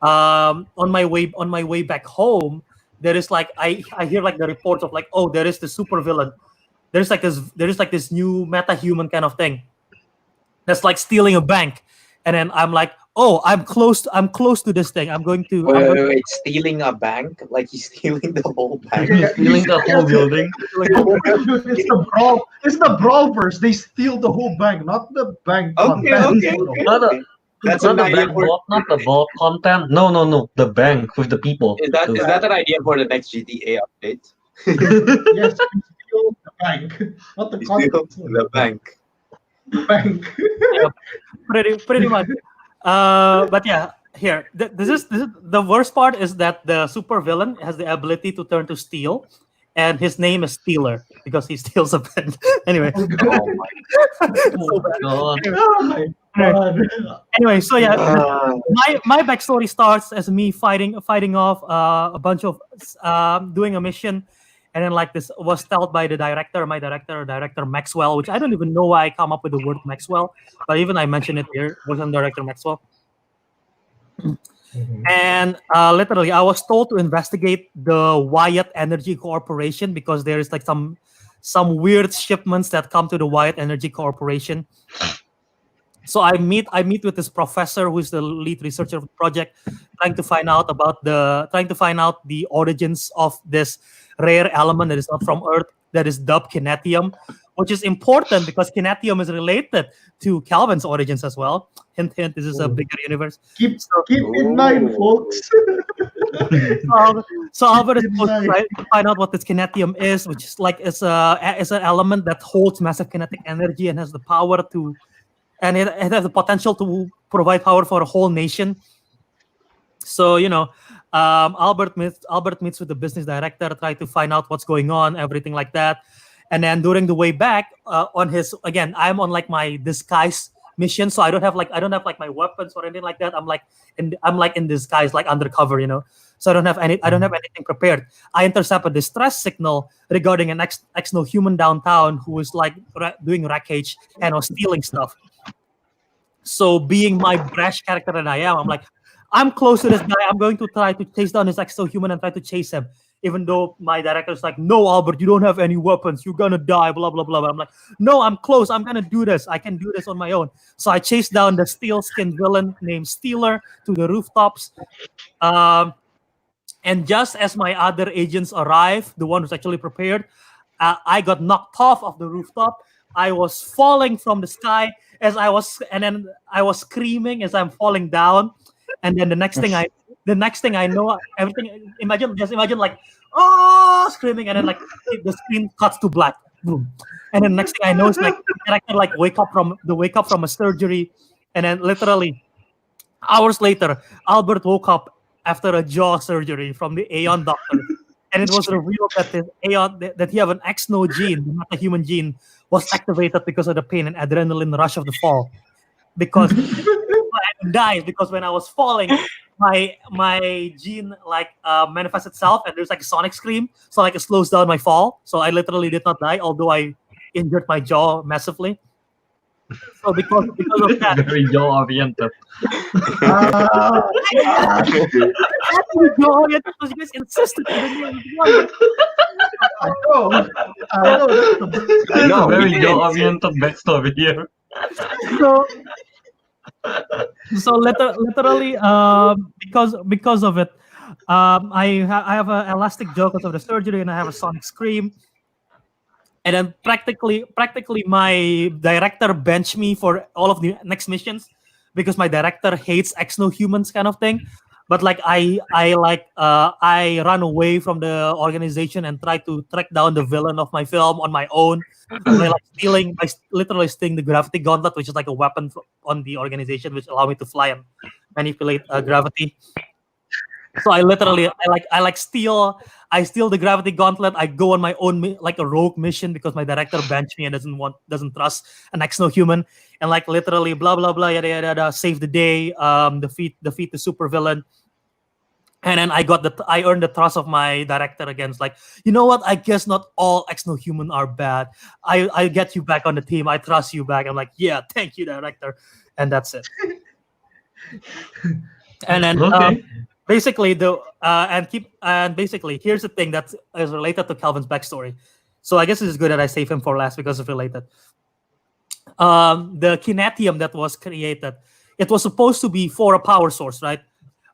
On my way back home, there is like I hear like the reports of like, oh, there is the super villain. There is like this new meta-human kind of thing that's like stealing a bank, and then I'm like, oh, I'm close to this thing. I'm going to Wait, stealing a bank? Like he's stealing the whole bank? He's stealing the whole building. It's the brawl verse. They steal the whole bank, not the bank. Okay. That's Not an the idea bank vault, not the vault content. No. The bank with the people. Is that an idea for the next GTA update? Yes, we steal the bank, not the We steal content. the bank. Bank. pretty much. But yeah, here this is the worst part is that the super villain has the ability to turn to steel, and his name is Stealer because he steals a pen. Anyway, Oh my so bad. God. Oh my god. Anyway, so yeah, God. my backstory starts as me fighting off a bunch of doing a mission, and then like this was told by my director Maxwell, which I don't even know why I come up with the word Maxwell, but even I mentioned it here, was on director Maxwell. And literally, I was told to investigate the Wyatt Energy Corporation because there is like some weird shipments that come to the Wyatt Energy Corporation. So I meet with this professor who's the lead researcher of the project, trying to find out the origins of this rare element that is not from Earth, that is dubbed kinetium, which is important because kinetium is related to Kelvin's origins as well. Hint, hint. This is a bigger universe. Keep in mind, folks. So Albert is supposed to try to find out what this kinetium is, which is like it's an element that holds massive kinetic energy and has the power to. And it has the potential to provide power for a whole nation. So Albert meets with the business director, try to find out what's going on, everything like that. And then during the way back, I'm on like my disguise mission, so I don't have like my weapons or anything like that. I'm like in disguise, like undercover, So I don't have anything prepared. I intercept a distress signal regarding an exno-human downtown who is like doing wreckage and was stealing stuff. So being my brash character that I am, I'm like, I'm close to this guy. I'm going to try to chase down this exo-human and try to chase him. Even though my director is like, no, Albert, you don't have any weapons. You're going to die, blah, blah, blah. I'm like, no, I'm close. I'm going to do this. I can do this on my own. So I chase down the steel-skinned villain named Stealer to the rooftops. And just as my other agents arrive, the one who's actually prepared, I got knocked off of the rooftop. I was falling from the sky and then I was screaming as I'm falling down. And then the next thing I know, everything. Imagine like, oh, screaming, and then like the screen cuts to black, boom. And then the next thing I know is like the character like wake up from a surgery, and then literally hours later, Albert woke up after a jaw surgery from the Aeon doctor, and it was revealed that the Aeon that he have an exno gene, not a human gene, was activated because of the pain and adrenaline rush of the fall. Because I died because when I was falling, my gene like manifests itself, and there's like a sonic scream, so like it slows down my fall. So I literally did not die, although I injured my jaw massively. So because of that, Very jaw oriented. jaw oriented because you guys insisted. I know. That's a very jaw oriented backstory here. So literally, because of it, I have an elastic jaw because of the surgery, and I have a sonic scream. And then practically, my director benched me for all of the next missions because my director hates exno-humans, kind of thing. But like I run away from the organization and try to track down the villain of my film on my own by literally stealing the gravity gauntlet, which is like a weapon on the organization, which allow me to fly and manipulate gravity. So I steal the gravity gauntlet. I go on my own like a rogue mission because my director benched me and doesn't trust an exno-human, and like literally blah blah blah yada yada yada, save the day, defeat the supervillain. And then I earned the trust of my director again. It's like, you know what? I guess not all exno-human are bad. I get you back on the team. I trust you back. I'm like, yeah, thank you, director. And that's it. And then Okay. basically here's the thing that is related to Kelvin's backstory. So I guess it's good that I save him for last because it's related. The kinetium that was created, it was supposed to be for a power source, right?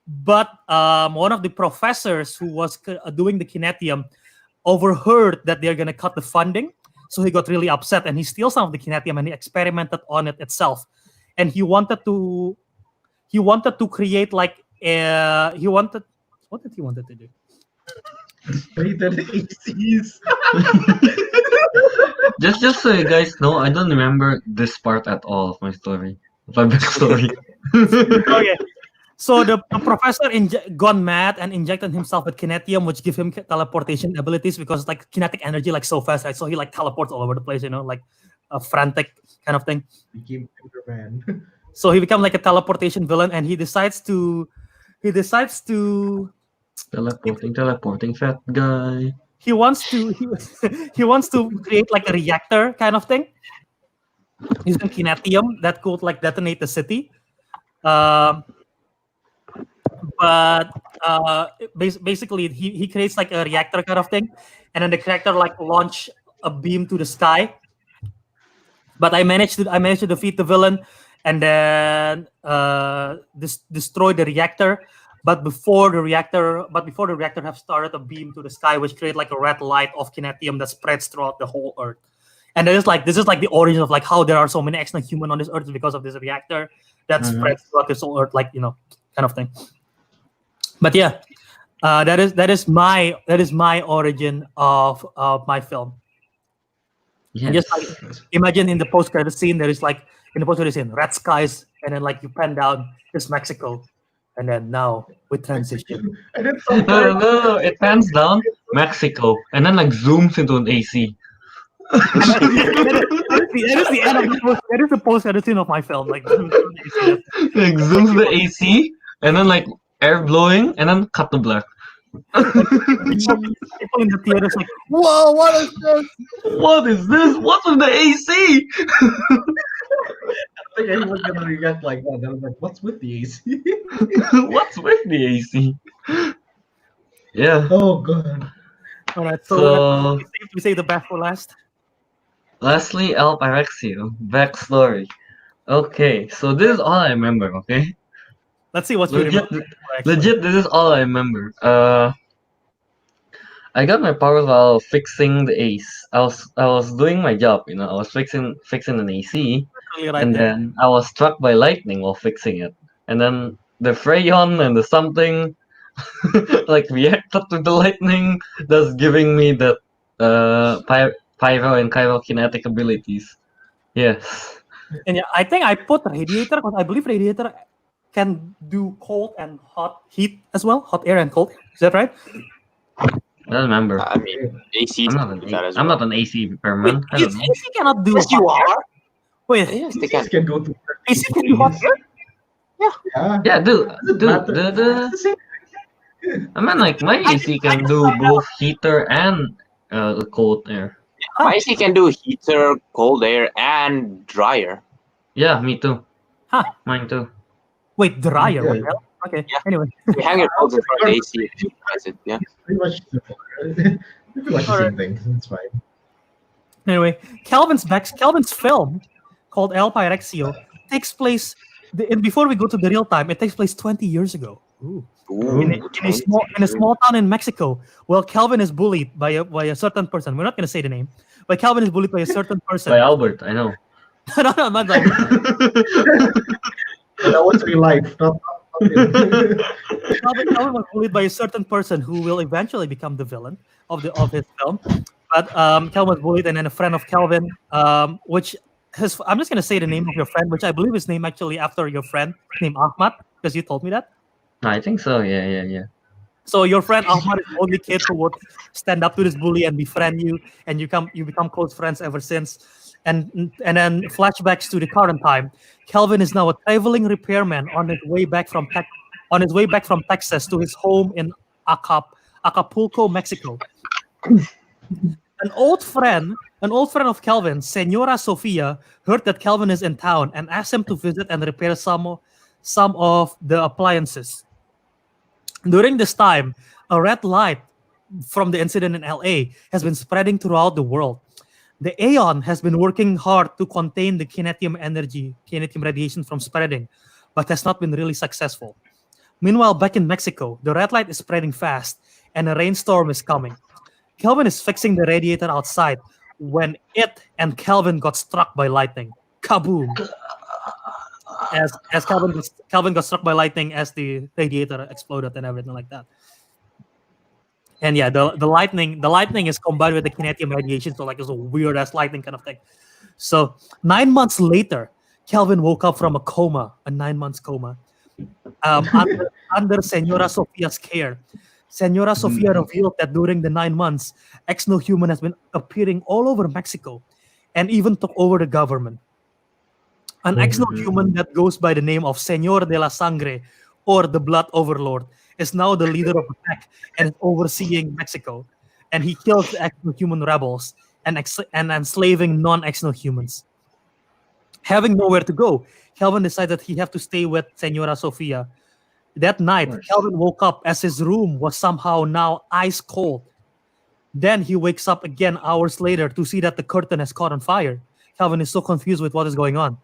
But one of the professors who was doing the kinetium overheard that they're going to cut the funding. So he got really upset and he steals some of the kinetium and he experimented on it itself. And he wanted to create like what did he wanted to do? Rated ACs. Just so you guys know, I don't remember this part at all of my story, my backstory. Okay. So the professor gone mad and injected himself with kinetium, which give him teleportation abilities because like kinetic energy like so fast, right? So he like teleports all over the place, like a frantic kind of thing. Became Superman. So he becomes like a teleportation villain, and he decides to Teleporting fat guy. he wants to he wants to create like a reactor kind of thing using kinetium that could like detonate the city. But basically he creates like a reactor kind of thing, and then the reactor like launch a beam to the sky. But I managed to defeat the villain, and then destroy the reactor. But before the reactor have started a beam to the sky, which create like a red light of kinetium that spreads throughout the whole Earth. And this is like the origin of like how there are so many extra human on this Earth because of this reactor that spreads throughout this whole Earth, like kind of thing. But yeah, that is my origin of my film. Yes. And just like imagine in the post-credit scene, there is like in the post-credit scene, red skies, and then like you pan down, it's Mexico, and then now we transition. And then No, it pans down Mexico and then like zooms into an AC. that is the end of that is the post-credit scene of my film. Like, Like zooms the AC and then like air blowing and then cut to black. people in the theaters like, whoa, what is this? What is this? What's with the AC? I think everyone's gonna react like that. They're like, "What's with the AC?" What's with the AC? Yeah. Oh god. All right, So we say the best for last. lastly, El Pyrexio backstory. Okay, so this is all I remember. Okay. Let's see what's really Legit, this is all I remember. I got my powers while fixing the AC. I was doing my job, I was fixing an AC, and then I was struck by lightning while fixing it. And then the Freyon and the something like reacted to the lightning, thus giving me that pyro and chirokinetic abilities. Yes. And yeah, I think I put radiator because I believe radiator can do cold and hot heat as well, hot air and cold. Is that right? I don't remember. I mean, AC. I'm not an AC repairman. I don't know. AC cannot do. Yes, you are. Wait, Yes, they These can. can go to AC can do hot air? yeah. Yeah, dude. Matter. The It's the same. I mean, like my AC can do both heater and cold air. My AC can do heater, cold air, and dryer. Yeah, me too. Huh. Mine too. Wait, dryer. What Yeah. the hell? Okay. Yeah. Anyway, You hang your clothes in front of the AC and you press it. Yeah. Pretty much pretty much the same thing. It's fine. anyway, Kelvin's film called El Pyrexio takes place. And before we go to the real time, it takes place 20 years ago. Ooh. Ooh, In a small town in Mexico, well, Kelvin is bullied by a certain person. We're not going to say the name, but Kelvin is bullied by a certain person. By Albert, I know. no, I'm not like That was real life, not Kelvin was bullied by a certain person who will eventually become the villain of his film. But Kelvin was bullied, and then a friend of Kelvin, which I'm just going to say the name of your friend, which I believe is named actually after your friend named Ahmad, because you told me that. I think so. Yeah. So your friend Ahmad is the only kid who would stand up to this bully and befriend you, and you become close friends ever since. And then flashbacks to the current time. Kelvin is now a traveling repairman on his way back from Texas to his home in Acapulco, Mexico. An old friend of Kelvin, Senora Sofia, heard that Kelvin is in town and asked him to visit and repair some of the appliances. During this time, a red light from the incident in LA has been spreading throughout the world. The Aeon has been working hard to contain the kinetium radiation from spreading, but has not been really successful. Meanwhile, back in Mexico, the red light is spreading fast and a rainstorm is coming. Kelvin is fixing the radiator outside when it and Kelvin got struck by lightning. Kaboom! As Kelvin got struck by lightning as the radiator exploded and everything like that. And yeah, the lightning is combined with the kinetium radiation, so like it's a weird ass lightning kind of thing. So 9 months later, Kelvin woke up from a 9 months coma. under Senora Sofia's care. Senora Sofia revealed that during the 9 months, Exno-Human has been appearing all over Mexico and even took over the government. An Exno-Human that goes by the name of Señor de la Sangre, or the Blood Overlord, is now the leader of the pack and is overseeing Mexico. And he kills the Exno-Human rebels and enslaving non-Exno-Humans. Having nowhere to go, Kelvin decided he have to stay with Senora Sofia. That night, Kelvin woke up as his room was somehow now ice cold. Then he wakes up again hours later to see that the curtain has caught on fire. Kelvin is so confused with what is going on.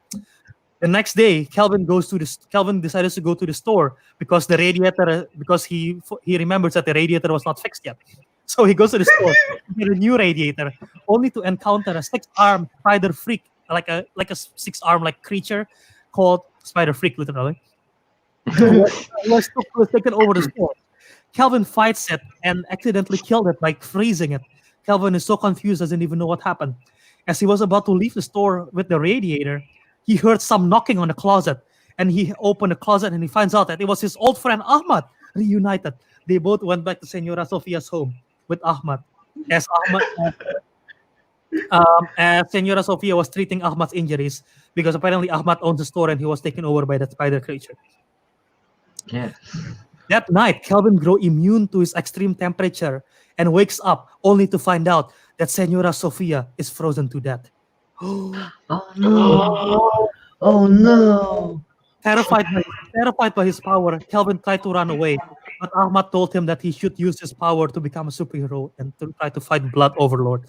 The next day, Kelvin decided to go to the store because the radiator, because he remembers that the radiator was not fixed yet. So he goes to the store to get a new radiator, only to encounter a 6-armed spider freak, like a 6-armed like creature called Spider Freak, literally. who was taken over the store. Kelvin fights it and accidentally killed it by freezing it. Kelvin is so confused, doesn't even know what happened. As he was about to leave the store with the radiator, he heard some knocking on the closet, and he opened the closet and he finds out that it was his old friend Ahmad, reunited. They both went back to Senora Sofia's home with Ahmad. As Senora Sofia was treating Ahmad's injuries because apparently Ahmad owns the store and he was taken over by that spider creature. Yes. That night, Kelvin grew immune to his extreme temperature and wakes up only to find out that Senora Sofia is frozen to death. Oh no! Oh no! Terrified by his power, Kelvin tried to run away, but Ahmad told him that he should use his power to become a superhero and to try to fight Blood Overlord.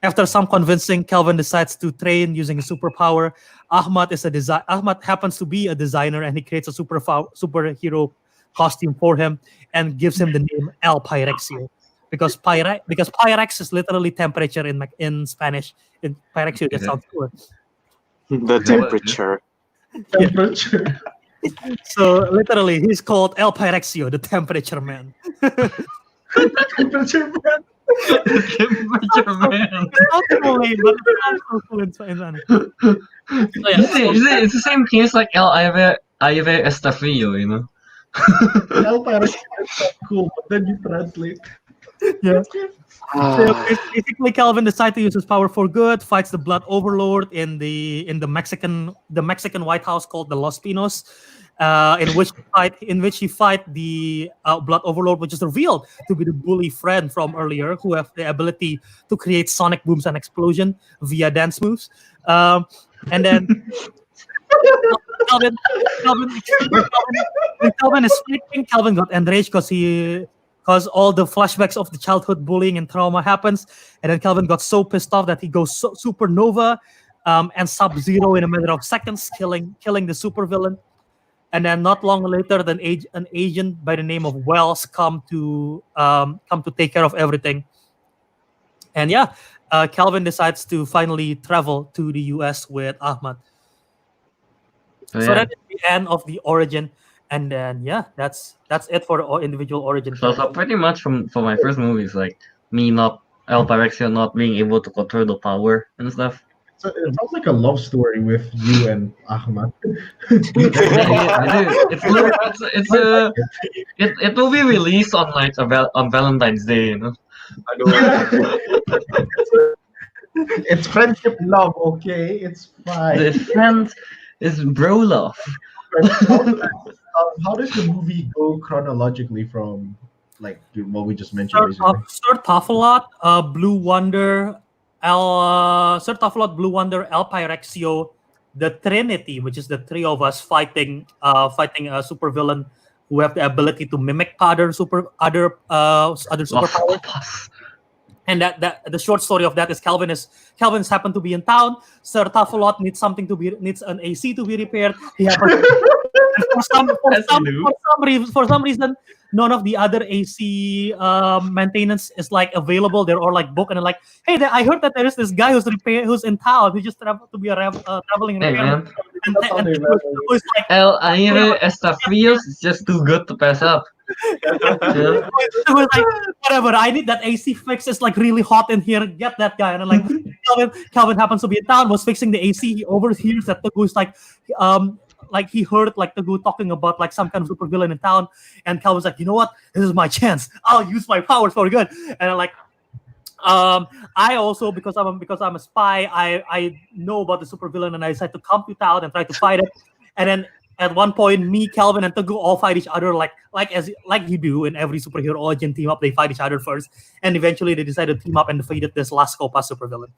After some convincing, Kelvin decides to train using a superpower. Ahmad happens to be a designer, and he creates a superhero costume for him and gives him the name El Pyrexio, because Pyrex is literally temperature in Spanish. In Pyrexio, that sounds cool. The temperature. Temperature. So literally, he's called El Pyrexio, the temperature man. Temperature man. Temperature man. It's the same case like El Aive Estafillo, you know. El Pyrexio is cool, but then you translate. Yeah. So basically, Kelvin decided to use his power for good. Fights the Blood Overlord in the Mexican White House called the Los Pinos, in which he fight the Blood Overlord, which is revealed to be the bully friend from earlier, who have the ability to create sonic booms and explosion via dance moves. And then Kelvin is fighting. Kelvin got enraged because all the flashbacks of the childhood bullying and trauma happens, and then Kelvin got so pissed off that he goes supernova and Sub-Zero in a matter of seconds, killing the supervillain. And then not long later, an agent by the name of Wells come to take care of everything. And yeah, Kelvin decides to finally travel to the US with Ahmad. So that is the end of the origin. And then that's it for the individual origin. So pretty much for my first movie, it's like me not El Pyrexio not being able to control the power and stuff. So it sounds like a love story with you and Ahmad. It will be released on like on Valentine's Day, you know. It's friendship love, okay? It's fine. The friend is bro love. How does the movie go chronologically from like what we just mentioned? Sir Tafalot, Blue Wonder, El Pyrexio, the Trinity, which is the three of us fighting a supervillain who have the ability to mimic other superpowers. And that the short story of that is Kelvin's happened to be in town. Sir Tafalot needs an AC to be repaired. He happens for some reason, none of the other AC maintenance is like available. They're all like booked, and they're like, hey, I heard that there is this guy who's in town who just traveled to be a traveling repairman. El Aive Estafillos is just too good to pass up. It was like, whatever, I need that AC fix. It's like really hot in here. Get that guy. And I'm like, Kelvin happens to be in town, was fixing the AC. He overhears that Teguh is like, like he heard like Teguh talking about like some kind of supervillain in town, and Calvin's like, you know what? This is my chance. I'll use my powers for good. And I'm like, I also because I'm a spy, I know about the supervillain, and I decide to come to town and try to fight it. And then at one point, me, Kelvin, and Teguh all fight each other like you do in every superhero origin team up. They fight each other first, and eventually they decide to team up and defeated this last Copa supervillain.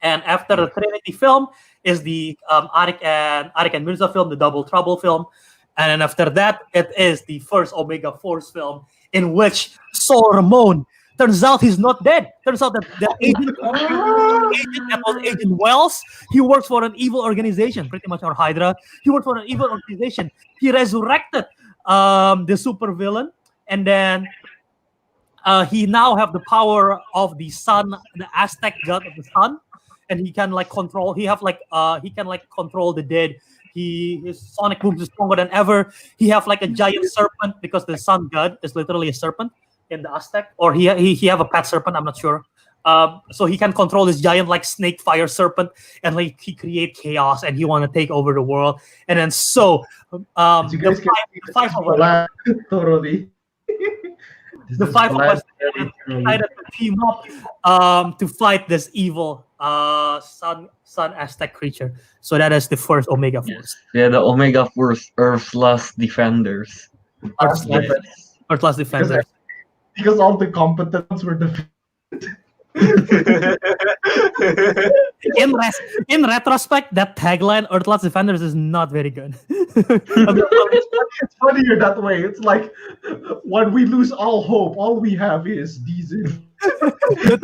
And after the Trinity film is the Ariq and Mirza film, the Double Trouble film. And then after that, it is the first Omega Force film, in which Saul Ramon, turns out he's not dead. Turns out that the agent that was Agent Wells, he works for an evil organization, pretty much our Hydra. He works for an evil organization. He resurrected the supervillain, and then he now have the power of the sun, the Aztec god of the sun. And he can like control. He can control the dead. His sonic booms is stronger than ever. He have like a giant serpent because the sun god is literally a serpent in the Aztec. Or he have a pet serpent. I'm not sure. So he can control this giant like snake fire serpent, and like he create chaos, and he want to take over the world. And then you guys the five of us totally. the five of us decided to team up to fight this evil sun Aztec creature. So that is the first Omega Force. Yeah, the Omega Force, Earth's Last Defenders. Earth's Last Defenders. Because all the competent ones were defeated. In retrospect, that tagline, Earth's Last Defenders, is not very good. It's funnier that way. It's like when we lose all hope, all we have is these. Isn't it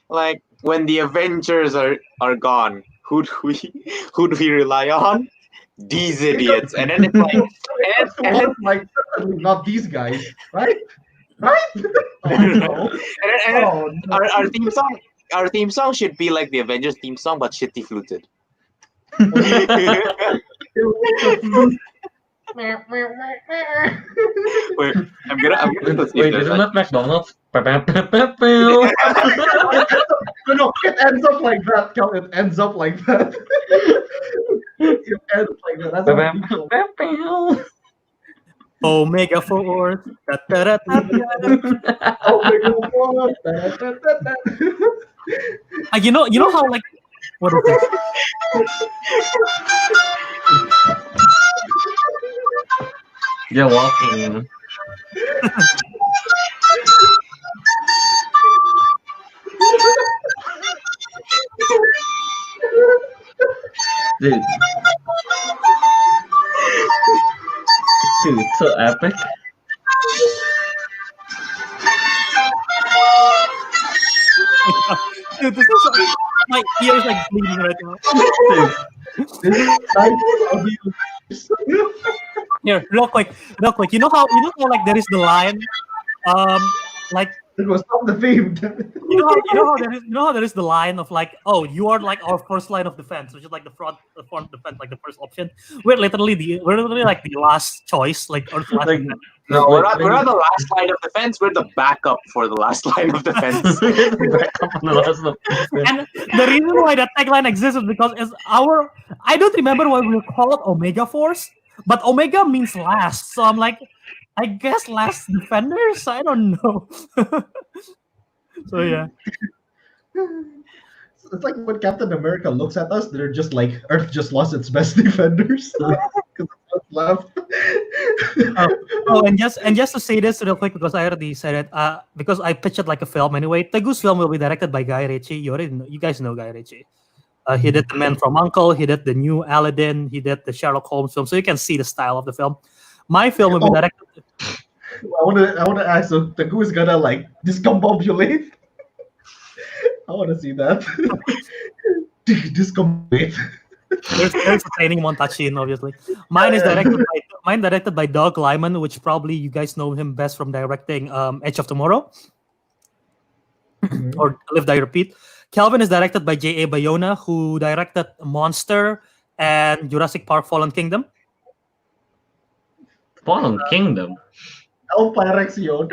like when the Avengers are gone, who do we rely on? These idiots. And then it's like not these guys, right? Right? Our theme song should be like the Avengers theme song, but shitty fluted. Wait, I'm gonna Wait, isn't that McDonald's? No, it ends up like that. It ends up like that. It ends like that. That's Omega Force. You know how like what is that? You're walking. Dude, it's so epic. Dude, this is my ears like bleeding right now. Here, real quick. You know how like there is the line, like it was not the theme. you know how there is the line of like, oh, you are like our first line of defense, which is like the front defense, like the first option. We're literally like the last choice, like or last Like, No, we're not the last line of defense. We're the backup for the last line of defense. And the reason why that tagline exists is because I don't remember why we call it Omega Force, but Omega means last. So I'm like, I guess last defenders? I don't know. So yeah. It's like when Captain America looks at us, they're just like, Earth just lost its best defenders. Because what's left. And just to say this real quick, because I already said it, because I pitched it like a film anyway. Teguh's film will be directed by Guy Ritchie. You guys know Guy Ritchie. He did The Man from U.N.C.L.E. He did the new Aladdin. He did the Sherlock Holmes film, so you can see the style of the film. My film will be directed. I want to ask, so Teguh is gonna like discombobulate. I want to see that. Discombobulate. There's a training montage scene, obviously. Mine directed by Doug Liman, which probably you guys know him best from directing Edge of Tomorrow or Live Die Repeat. Kelvin is directed by J.A. Bayona, who directed Monster and Jurassic Park: Fallen Kingdom. Fallen Kingdom. El Pyrexio.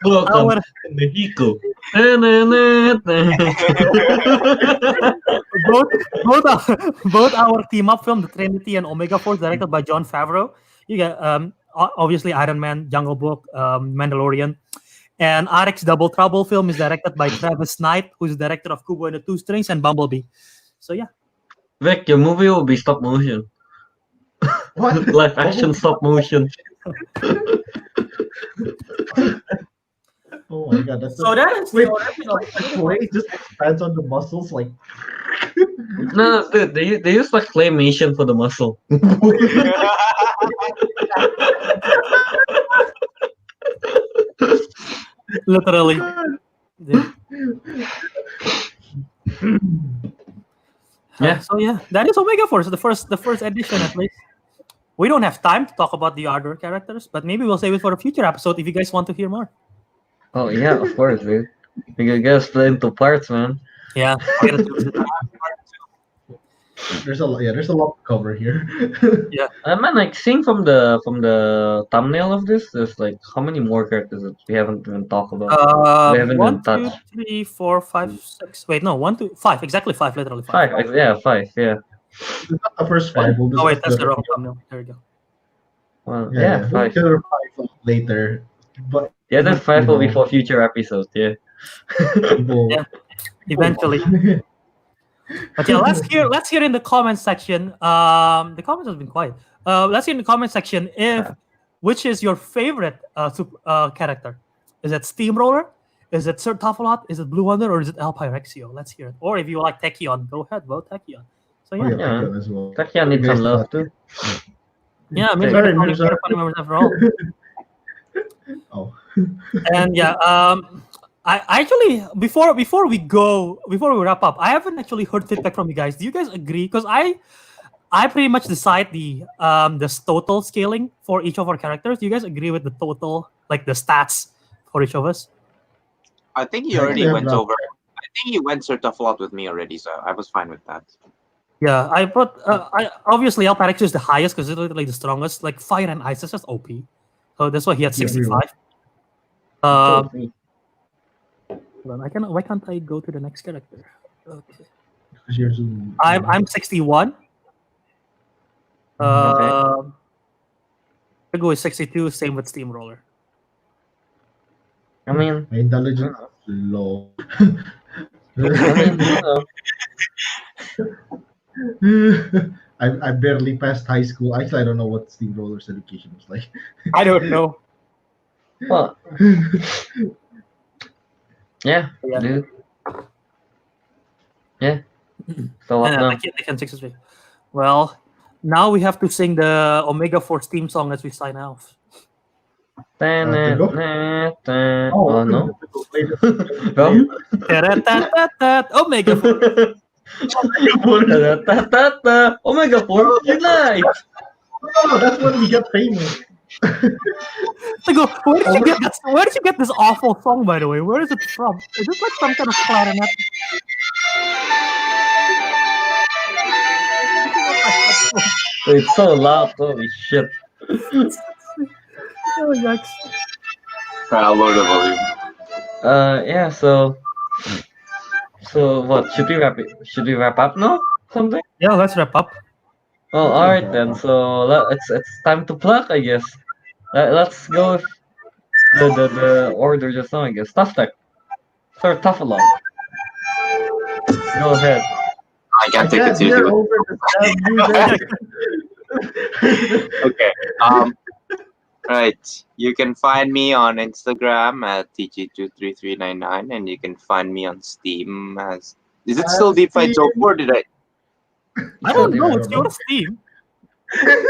Welcome Our to Mexico. both our team up film, The Trinity and Omega Force, directed by Jon Favreau. You got obviously Iron Man, Jungle Book, Mandalorian, and Ariq's Double Trouble film is directed by Travis Knight, who's the director of Kubo and the Two Strings and Bumblebee. So yeah, Vic, your movie will be stop motion. What? Live action stop motion. Oh my god, that's so that is Wait, the the way it just expands on the muscles like No, dude, they use like claymation for the muscle. literally. Yeah. So yeah, that is Omega Force, the first edition at least. We don't have time to talk about the other characters, but maybe we'll save it for a future episode if you guys want to hear more. Oh yeah, of course, dude. You gotta split into parts, man. Yeah. there's a lot to cover here. I mean, like seeing from the thumbnail of this, there's like how many more characters that we haven't even talked about. We haven't even 1, 2, touched. 3, 4, 5, 6. Wait, no, 1, 2, 5. Exactly 5. Literally 5. Five, yeah, five, yeah. It's not the first five. We'll Oh wait, discuss that's the the- wrong thumbnail. There we go. Well, Yeah, yeah, we'll five. get the five later. But The other five will be know, for future episodes. Yeah. people- Yeah. Eventually. But yeah, let's hear in the comment section. The comments have been quiet. Let's hear in the comment section which is your favorite character? Is it Steamroller? Is it Sir Tafalot? Is it Blue Wonder? Or is it El Pyrexio? Let's hear it. Or if you like Tachyon, go ahead, vote Tachyon. So Oh, yeah, yeah, Tachyon as well. Tachyon needs some love too. yeah. I mean, Sorry, we're sorry. funny members after all. Oh. And yeah, I actually before we wrap up, I haven't actually heard feedback from you guys. Do you guys agree? Because I pretty much decide the total scaling for each of our characters. Do you guys agree with the total, like the stats for each of us? I think he Yeah, already yeah, went no. over. I think he went sort of a lot with me already, so I was fine with that. Yeah, I put I obviously El Pyrexio is the highest because it's literally the strongest. Like Fire and Ice is just OP, so that's why he had Yeah, 65. So, Hold on, why can't I go to the next character? Okay. Here's some- I'm 61. Teguh is 62. Same with Steamroller. I mean, My intelligence is low. I barely passed high school. Actually, I don't know what Steamroller's education was like. I don't know. well, yeah, Yeah. dude. Yeah. So what now? I can 63. Well, now we have to sing the Omega Force theme song as we sign off. Oh no. Wait, Go. Ta-ra-ta-ta-ta, Omega Force. Omega Force unite! oh, that's when we get famous. Teguh, where did you get this awful song, by the way? Where is it from? Is this like some kind of clarinet? It's so loud, holy shit. Oh, yikes. I'll lower the volume. Yeah, so what, should we wrap up now? Something? Yeah, let's wrap up. Oh, alright then, so it's time to plug, I guess. Let's go with the order just now, I guess. Tough Tech. Sir Tafalon. Go ahead. I can't take it hear seriously. over the damn music. Okay. Right. You can find me on Instagram at TG23399, and you can find me on Steam as. Is it still Deep Fried Tofu, or did I? I don't know. I It's don't your Steam.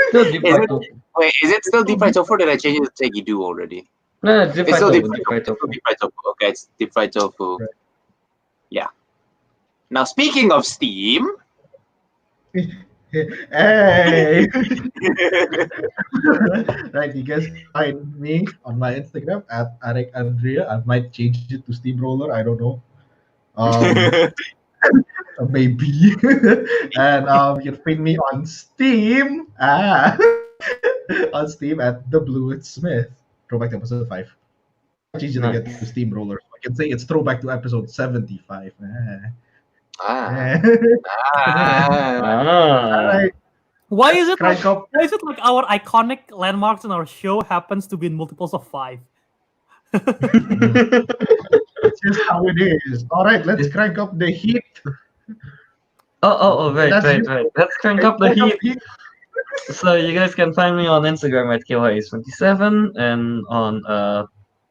Still Deep Is Fried it- Tofu. Wait, is it still Deep Fried Tofu, or did I change it to Teguh already? No, Deep It's Fried still Tofu. Deep Deep Fried Fried Tofu. Tofu. Deep Fried Tofu. Okay, it's Deep Fried Tofu. Right. Yeah. Now, speaking of Steam. Hey! Right, you guys find me on my Instagram at Ariq Andria. I might change it to Steamroller. I don't know. Maybe. And you can find me on Steam. on Steam at The Blue Smith. Throwback to episode 5. Much easier to get to Steamroller. So I can say it's throwback to episode 75. Ah. Alright. Why is it like Crank up. why is it like our iconic landmarks in our show happens to be in multiples of 5? It's just how it is. Alright, let's crank up the heat. Right. That's- Let's crank up the heat. So you guys can find me on Instagram at KYS27 and on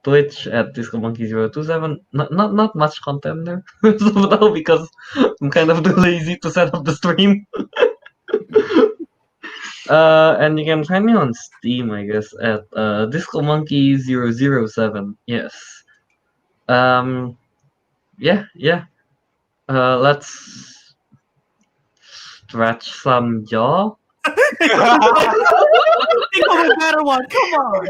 Twitch at DiscoMonkey027. Not much content there so because I'm kind of too lazy to set up the stream. And you can find me on Steam, I guess, at DiscoMonkey007. Yes. Yeah. Let's stretch some jaw. Think of a better one. Come on.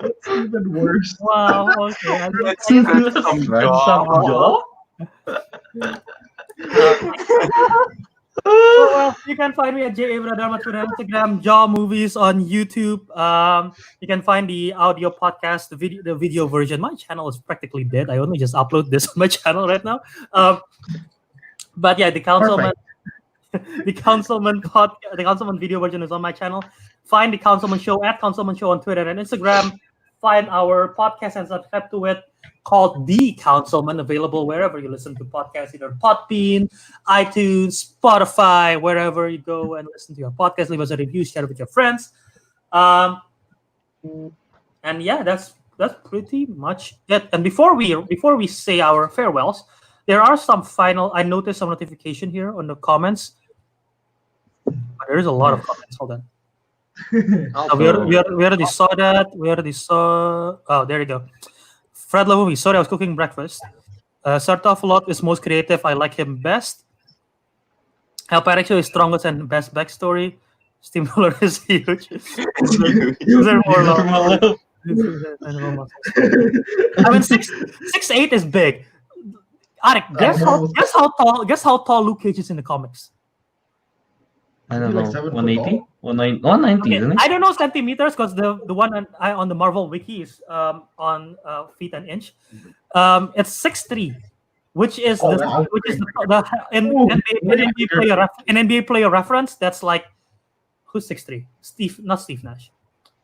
It's even worse. Wow. Okay. Let's stretch some jaw. Well, you can find me at Wiradharma Twitter, Instagram, Jaw Movies on YouTube. You can find the audio podcast, the video version. My channel is practically dead. I only just upload this on my channel right now. But yeah, the Councilmen, the Councilmen video version is on my channel. Find the Councilmen Show at Councilmen Show on Twitter and Instagram. Find our podcast and subscribe to it, called The Councilmen, available wherever you listen to podcasts, either Podbean, iTunes, Spotify, wherever you go and listen to your podcast. Leave us a review, share it with your friends. And yeah, that's pretty much it. And before we say our farewells, there are some final. I noticed some notification here on the comments. There's a lot of comments. Hold on. We already saw that. We already saw. Oh, there you go. Fred Lavovie, sorry, I was cooking breakfast. Sartofalot is most creative. I like him best. El Pyrexio is strongest and best backstory. Steamroller is huge. Is there more love? I mean, 6'8" is big. Ariq, guess how tall Luke Cage is in the comics. I don't Like know. 7 foot 180? tall? 190, Okay, isn't it? I don't know centimeters because the one on the Marvel wiki is on feet and inch. It's 6'3", which is Oh, the wow. which is the in Ooh, NBA player reference. That's like who's 6'3"? Not Steve Nash.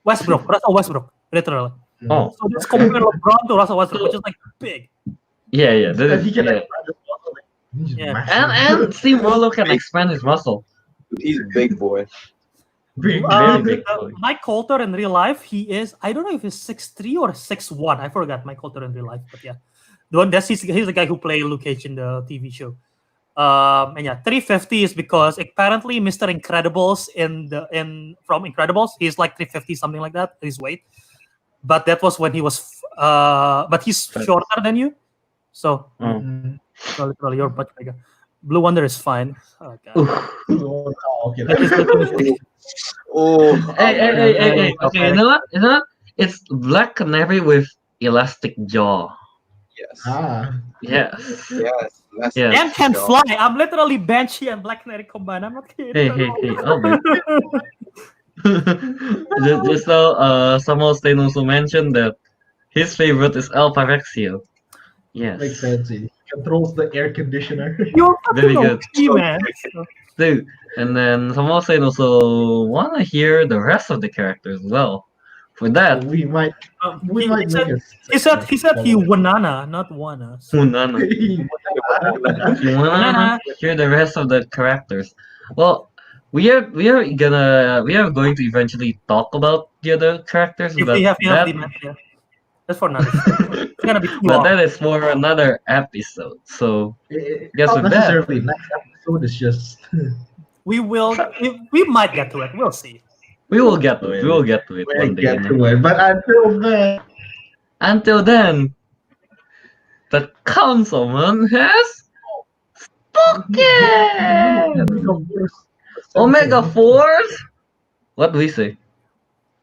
Westbrook, Russell Westbrook, literally. Oh, So let's compare LeBron to Russell Westbrook, which is like big. yeah. That And is, he can yeah. expand his muscle, like, he just Yeah. mash it. And Steamroller can expand his muscle. He's big boy. Big, very very big. big. Mike Coulter in real life, he is, I don't know if he's 6'3" or 6'1". I forgot Mike Coulter in real life, but yeah. The one he's the guy who played Luke Cage in the TV show. And yeah, 350 is because apparently Mr. Incredibles from Incredibles, he's like 350, something like that, his weight. But that was when he was but he's shorter than you. So, Mm. so literally you're much bigger. Blue Wonder is fine. Oh, God. Oh, okay. That is literally- Oh, Hey. Okay, you know what? It's Black Canary with elastic jaw. yes. Yes. Yes. Let's Yes. and can go. fly. I'm literally Banshee and Black Canary combined. I'm not kidding. Hey. Okay. just so someone also mentioned that his favorite is El Pyrexio. Yes. Makes sense. He controls the air conditioner. You're Very fucking good. OP, man. Dude, and then someone also want to hear the rest of the characters as well. For that, we might He make said a he said he wanana, not wanna. So, Munana. If you wanna hear the rest of the characters, well, we are going to eventually talk about the other characters, if but we have enough that, demand, yeah. That's for another show. It's gonna be too but long. that is for another episode. So Guess not with that- necessarily next episode. It's just We might get to it. We'll see. we will get to it. We will get to it we'll one day. get to it. But Until then, the councilman has spoken. Omega Force. What do we say?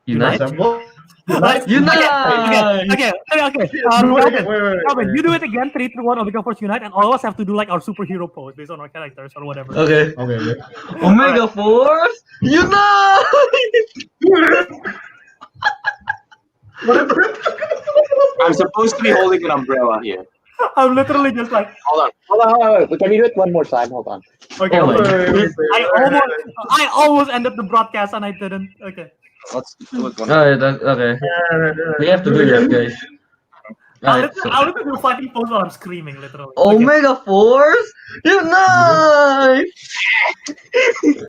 Unite. Assemble. Like, Unite! Okay. Do it again. Wait. Kelvin, you do it again. 3, 2, 1. Omega Force Unite, and all of us have to do like our superhero pose based on our characters or whatever. Okay. Okay. Omega Force, unite! I'm supposed to be holding an umbrella here. I'm literally just like, Hold on. Can you do it one more time? Hold on. okay. Oh my I almost ended the broadcast and I didn't. Okay. Let's do it one. Alright, okay. We have to do that, guys. Alright, so I'll literally do fighting pose while I'm screaming, literally. Okay. Omega Force, unite!